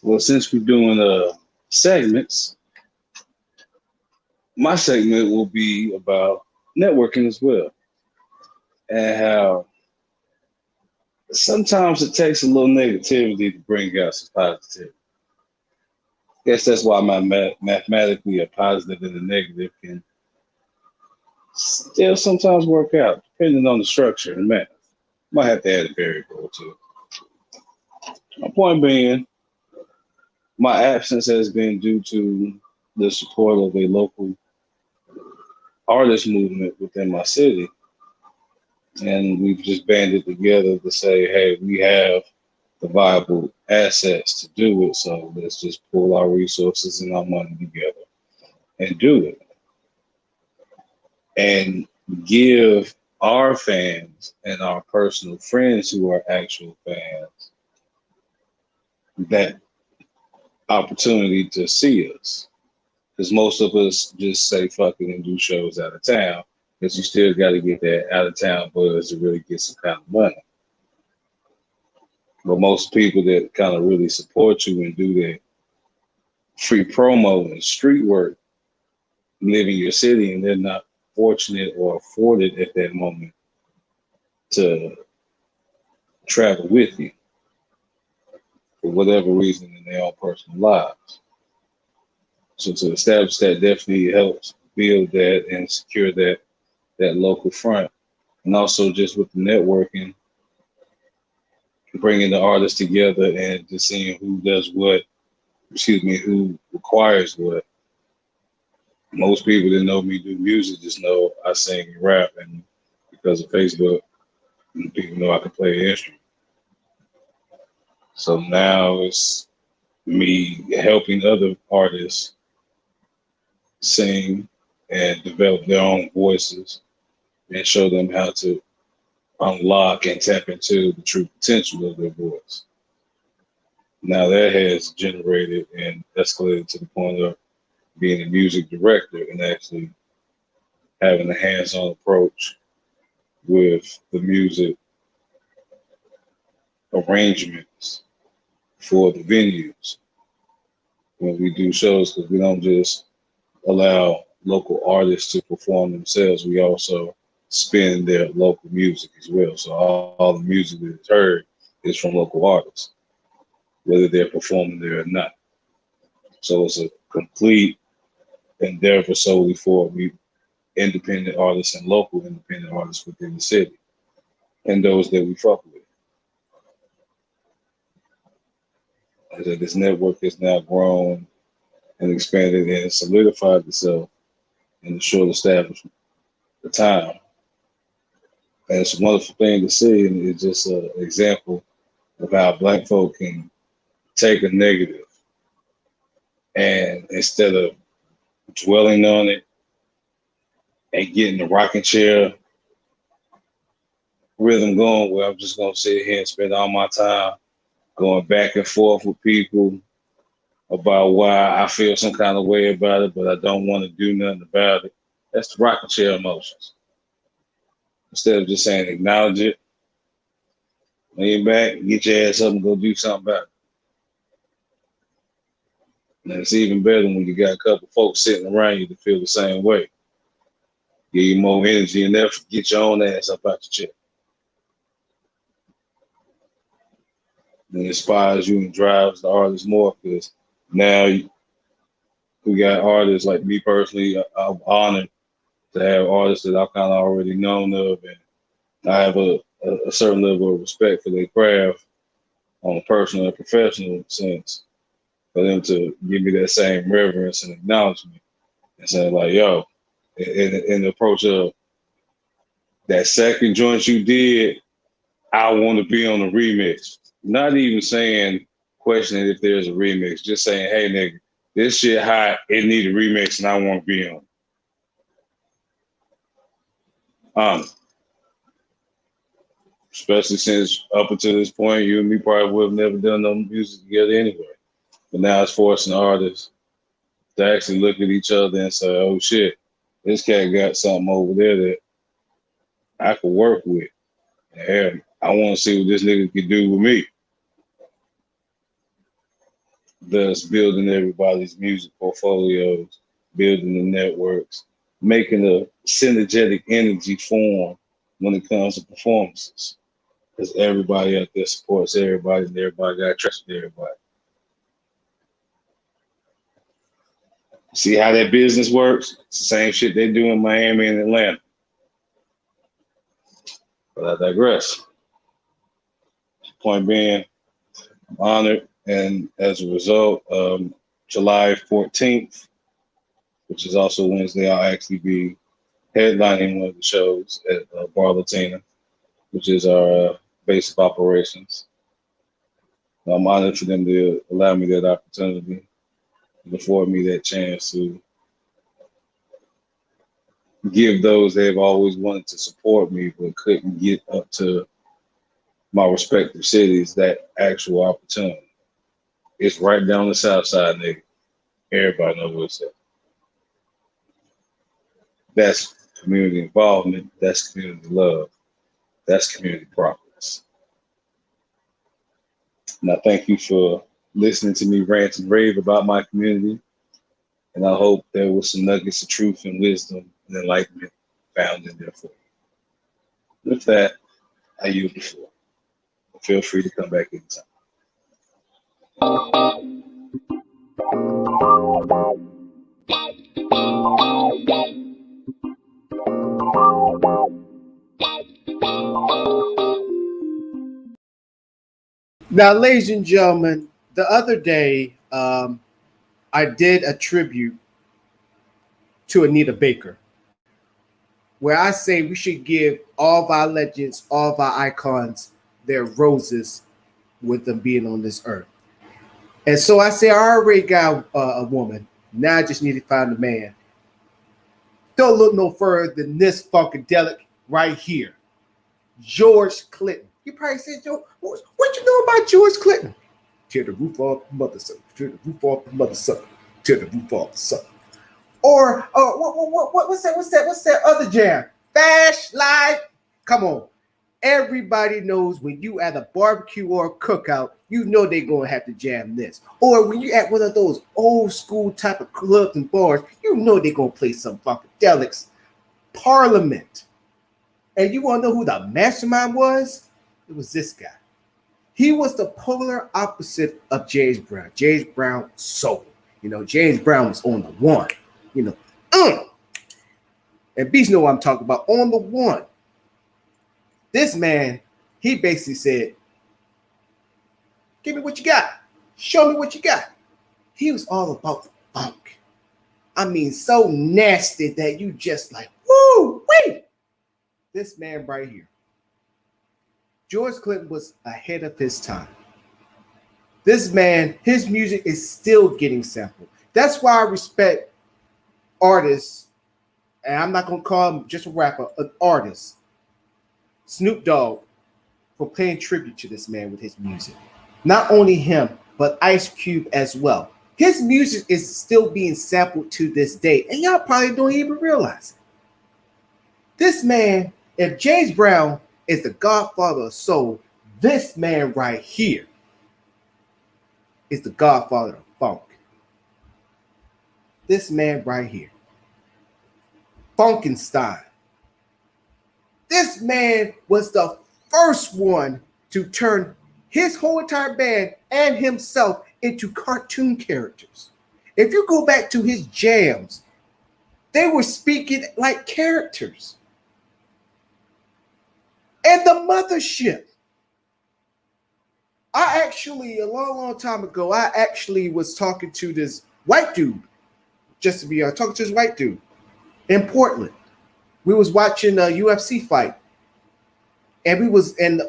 Well, since we're doing segments, my segment will be about networking as well, and how sometimes it takes a little negativity to bring out some positivity. Guess that's why my mathematically a positive and a negative can still sometimes work out, depending on the structure and math. Might have to add a variable to it. My point being, my absence has been due to the support of a local artist movement within my city. And we've just banded together to say, hey, we have the viable assets to do it. So let's just pull our resources and our money together and do it. And give our fans and our personal friends who are actual fans that opportunity to see us. Because most of us just say fuck it and do shows out of town, because you still got to get that out of town buzz to really get some kind of money. But most people that kind of really support you and do that free promo and street work live in your city, and they're not fortunate or afforded at that moment to travel with you for whatever reason in their own personal lives. So to establish that definitely helps build that and secure that local front. And also just with the networking, bringing the artists together and just seeing who does what, who requires what. Most people that know me do music just know I sing and rap, and because of Facebook, people know I can play an instrument. So now it's me helping other artists sing and develop their own voices and show them how to unlock and tap into the true potential of their voice. Now that has generated and escalated to the point of being a music director and actually having a hands-on approach with the music arrangements for the venues when we do shows, because we don't just allow local artists to perform themselves. We also spin their local music as well. So all the music that is heard is from local artists, whether they're performing there or not. So it's a complete endeavor solely for independent artists and local independent artists within the city and those that we fuck with. And that this network has now grown and expanded and solidified itself in a short establishment of time. And it's a wonderful thing to see, and it's just an example of how Black folk can take a negative and instead of dwelling on it and getting the rocking chair rhythm going, where I'm just gonna sit here and spend all my time going back and forth with people about why I feel some kind of way about it, but I don't want to do nothing about it. That's the rocking chair emotions. Instead of just saying acknowledge it, lean back, get your ass up and go do something about it. And it's even better when you got a couple folks sitting around you to feel the same way. Give you more energy and effort, get your own ass up out your chair. And it inspires you and drives the artist more, because now we got artists like me personally. I'm honored to have artists that I've kind of already known of, and I have a certain level of respect for their craft on a personal and professional sense. for them to give me that same reverence and acknowledgement and say like, yo, in the approach of that second joint you did, I want to be on the remix. Not even saying, questioning if there's a remix, just saying, hey, nigga, this shit hot, it need a remix and I want to be on it. Especially since up until this point, you and me probably would have never done no music together anyway. But now it's forcing artists to actually look at each other and say, oh shit, this cat got something over there that I could work with. And I want to see what this nigga could do with me. Thus building everybody's music portfolios, building the networks, making a synergetic energy form when it comes to performances. Because everybody out there supports everybody and everybody got trust with everybody. See how that business works? It's the same shit they do in Miami and Atlanta. But I digress. Point being, I'm honored, and as a result, July 14th, which is also Wednesday, I'll actually be headlining one of the shows at Bar Latina, which is our base of operations. I'm honored for them to allow me that opportunity, and afford me that chance to give those that have always wanted to support me but couldn't get up to my respective cities that actual opportunity. It's right down the south side, nigga. Everybody knows what's up. That's community involvement. That's community love. That's community progress. And I thank you for listening to me rant and rave about my community. And I hope there was some nuggets of truth and wisdom and enlightenment found in there for you. With that, I yield the floor. Feel free to come back anytime. Now, ladies and gentlemen, the other day I did a tribute to Anita Baker, where I say we should give all of our legends, all of our icons, their roses with them being on this earth. And so I say I already got a woman. Now I just need to find a man. Don't look no further than this funkadelic right here, George Clinton. You probably said, Joe, what you know about George Clinton? Tear the roof off the mother sucker. Tear the roof off the mother sucker. Tear the roof off the sucker. Or what's that other jam? Fash Life. Come on. Everybody knows when you at a barbecue or a cookout, you know they're going to have to jam this. Or when you at one of those old school type of clubs and bars, you know they're going to play some funkadelics. Parliament. And you want to know who the mastermind was? It was this guy. He was the polar opposite of James Brown. James Brown soul. You know, James Brown was on the one. You know, and Beast know what I'm talking about. On the one. This man, he basically said, give me what you got. Show me what you got. He was all about the funk. I mean, so nasty that you just like, woo, wait. This man right here. George Clinton was ahead of his time. This man, his music is still getting sampled. That's why I respect artists, and I'm not going to call him just a rapper, an artist, Snoop Dogg, for paying tribute to this man with his music. Not only him, but Ice Cube as well. His music is still being sampled to this day, and y'all probably don't even realize it. This man, if James Brown is the godfather of soul, this man right here is the godfather of funk. This man right here, Funkenstein. This man was the first one to turn his whole entire band and himself into cartoon characters. If you go back to his jams, they were speaking like characters. And the mothership. I actually, a long time ago, I actually was talking to this white dude, just to be talking to this white dude in Portland. We was watching a UFC fight, and we was and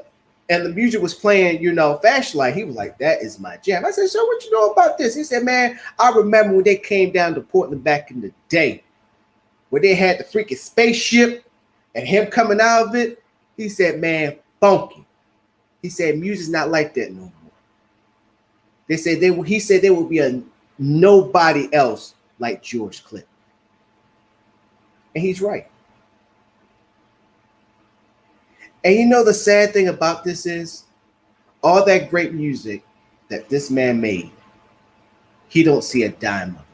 the music was playing, Fashion Light. He was like, "That is my jam." I said, "So what you know about this?" He said, "Man, I remember when they came down to Portland back in the day, where they had the freaking spaceship and him coming out of it." He said, "Man, funky." He said, "Music's not like that no more." They said he said there will be a nobody else like George Clinton. And he's right. And the sad thing about this is all that great music that this man made, he don't see a dime of it.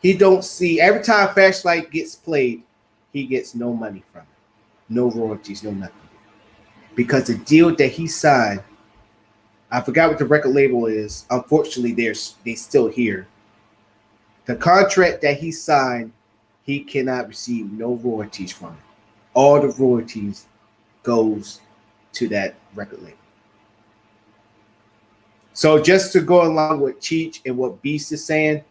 He don't see, every time Fashion Light gets played, he gets no money from it. No royalties, no nothing. Because the deal that he signed, I forgot what the record label is. Unfortunately, they still here. The contract that he signed, he cannot receive no royalties from it. All the royalties goes to that record label. So just to go along with Cheech and what Beast is saying,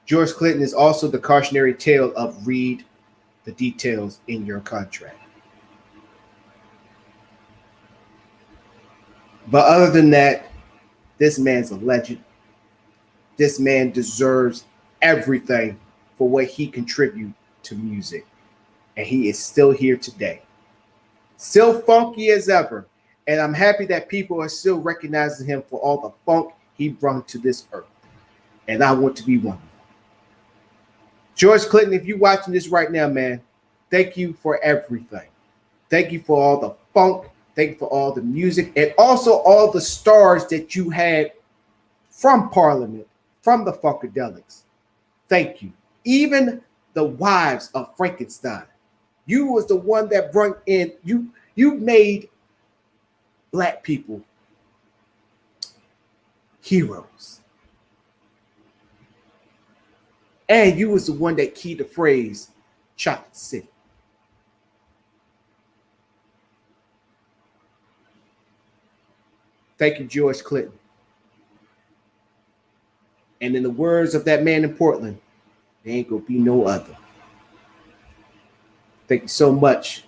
George Clinton is also the cautionary tale of read the details in your contract. But other than that, this man's a legend. This man deserves everything for what he contributed to music. And he is still here today. Still funky as ever. And I'm happy that people are still recognizing him for all the funk he brought to this earth. And I want to be one of them. George Clinton, if you're watching this right now, man, thank you for everything. Thank you for all the funk. Thank you for all the music. And also all the stars that you had from Parliament, from the Funkadelics. Thank you. Even the wives of Frankenstein. You was the one that brought in, you made Black people heroes. And you was the one that keyed the phrase Chocolate City. Thank you, George Clinton. And in the words of that man in Portland, there ain't gonna be no other. Thank you so much.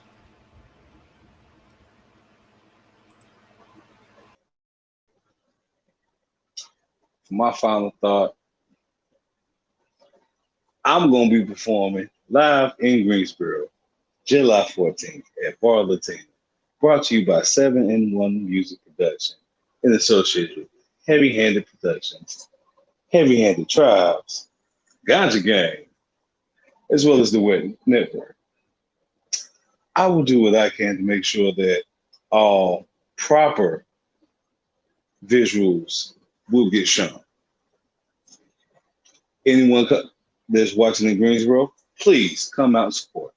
For my final thought, I'm going to be performing live in Greensboro, July 14th at Bar Latina, brought to you by 7-in-1 Music Production in association with Heavy Handed Productions, Heavy Handed Tribes, Ganja Gang, as well as the Wet Network. I will do what I can to make sure that all proper visuals will get shown. Anyone that's watching in Greensboro, please come out and support.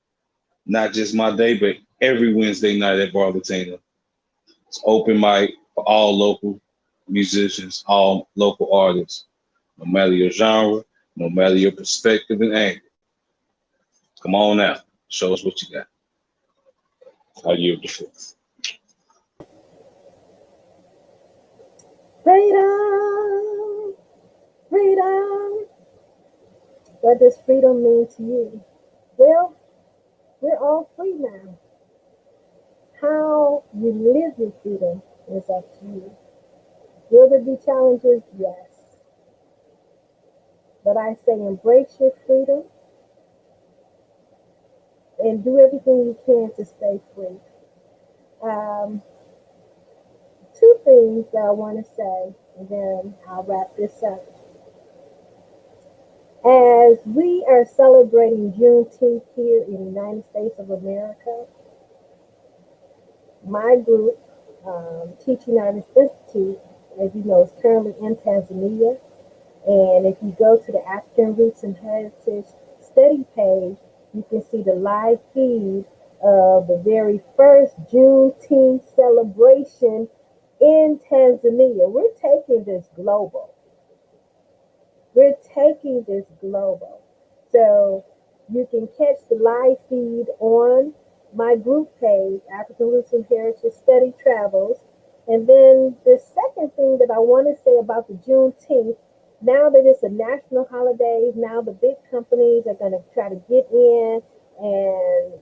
Not just my day, but every Wednesday night at Bar Latina. It's open mic for all local musicians, all local artists, no matter your genre, no matter your perspective and angle. Come on out. Show us what you got. I yield the floor. Freedom, freedom. What does freedom mean to you? Well, we're all free now. How you live your freedom is up to you. Will there be challenges? Yes. But I say embrace your freedom and do everything you can to stay free. Two things that I want to say, and then I'll wrap this up. As we are celebrating Juneteenth here in the United States of America, my group, Teaching Artists Institute, as you know, is currently in Tanzania. And if you go to the African Roots and Heritage Study page, you can see the live feed of the very first Juneteenth celebration in Tanzania. We're taking this global. We're taking this global. So you can catch the live feed on my group page, African Roots and Heritage Study Travels. And then the second thing that I want to say about the Juneteenth, now that it's a national holiday, now the big companies are going to try to get in and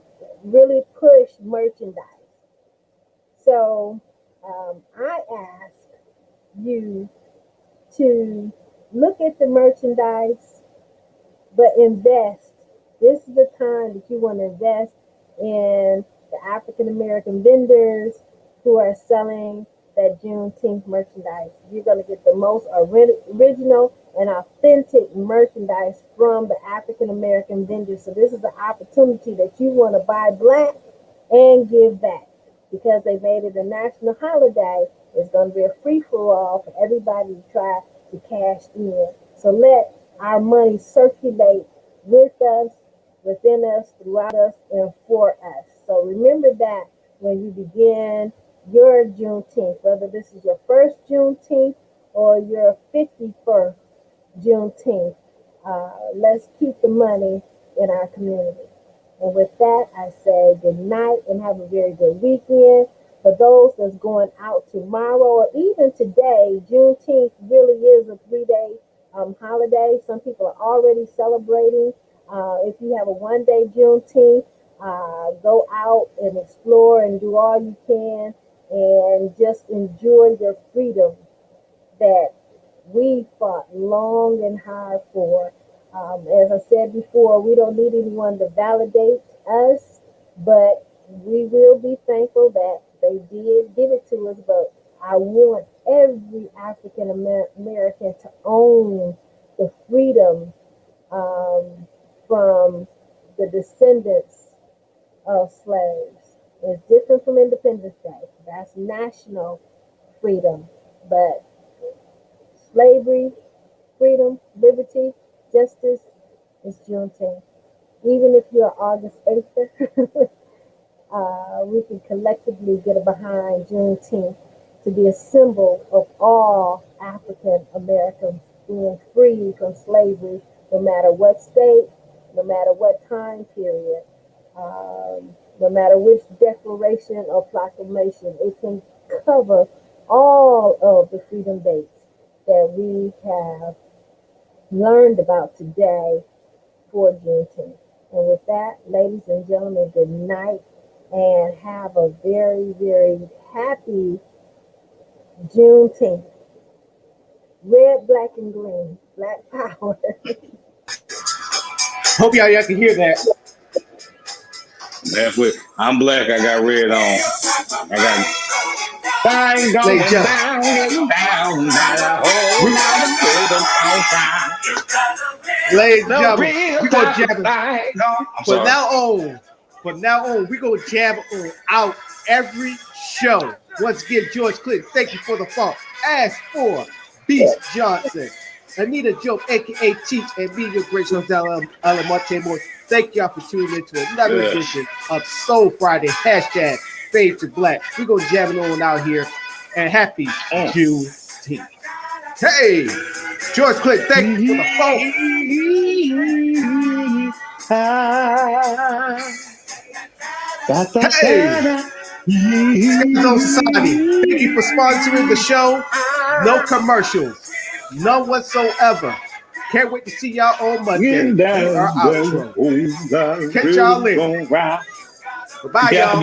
really push merchandise. So I ask you to look at the merchandise, but invest. This is the time that you want to invest in the African American vendors who are selling that Juneteenth merchandise. You're going to get the most original and authentic merchandise from the African American vendors. So this is an opportunity that you want to buy black and give back, because they made it a national holiday. It's going to be a free-for-all for everybody to try to cash in. So let our money circulate with us, within us, throughout us, and for us. So remember that when you begin your Juneteenth, whether this is your first Juneteenth or your 51st Juneteenth, let's keep the money in our community. And with that, I say good night and have a very good weekend. For those that's going out tomorrow or even today, Juneteenth really is a 3-day holiday. Some people are already celebrating. If you have a 1-day Juneteenth, go out and explore and do all you can and just enjoy your freedom that we fought long and hard for. As I said before, we don't need anyone to validate us, but we will be thankful that they did give it to us. But I want every African American to own the freedom from the descendants of slaves. It's different from Independence Day. That's national freedom. But slavery, freedom, liberty, justice is Juneteenth. Even if you're August 8th, we can collectively get behind Juneteenth to be a symbol of all African Americans being free from slavery, no matter what state, no matter what time period, no matter which declaration or proclamation. It can cover all of the freedom dates that we have learned about today for Juneteenth. And with that, ladies and gentlemen, good night and have a very, very happy Juneteenth. Red, black, and green. Black power. Hope y'all can hear that. Halfway. I'm black. I got red on. I got. Ladies and gentlemen, we gonna jab it. From now on, we gonna jab on out every show. Once again, George Clinton, thank you for the phone. As for Beast Johnson, Anita Joke, aka Teach, and me, your great Alamante Moore. Thank y'all for tuning into another edition of Soul Friday. Hashtag Fade to Black. We gonna jab it on out here, and happy Juneteenth. Hey, George Clinton, thank you for the phone. Hey, Schizo Society, thank you for sponsoring the show. No commercials, none whatsoever. Can't wait to see y'all on Monday. Our outro. Catch y'all later. Bye, y'all.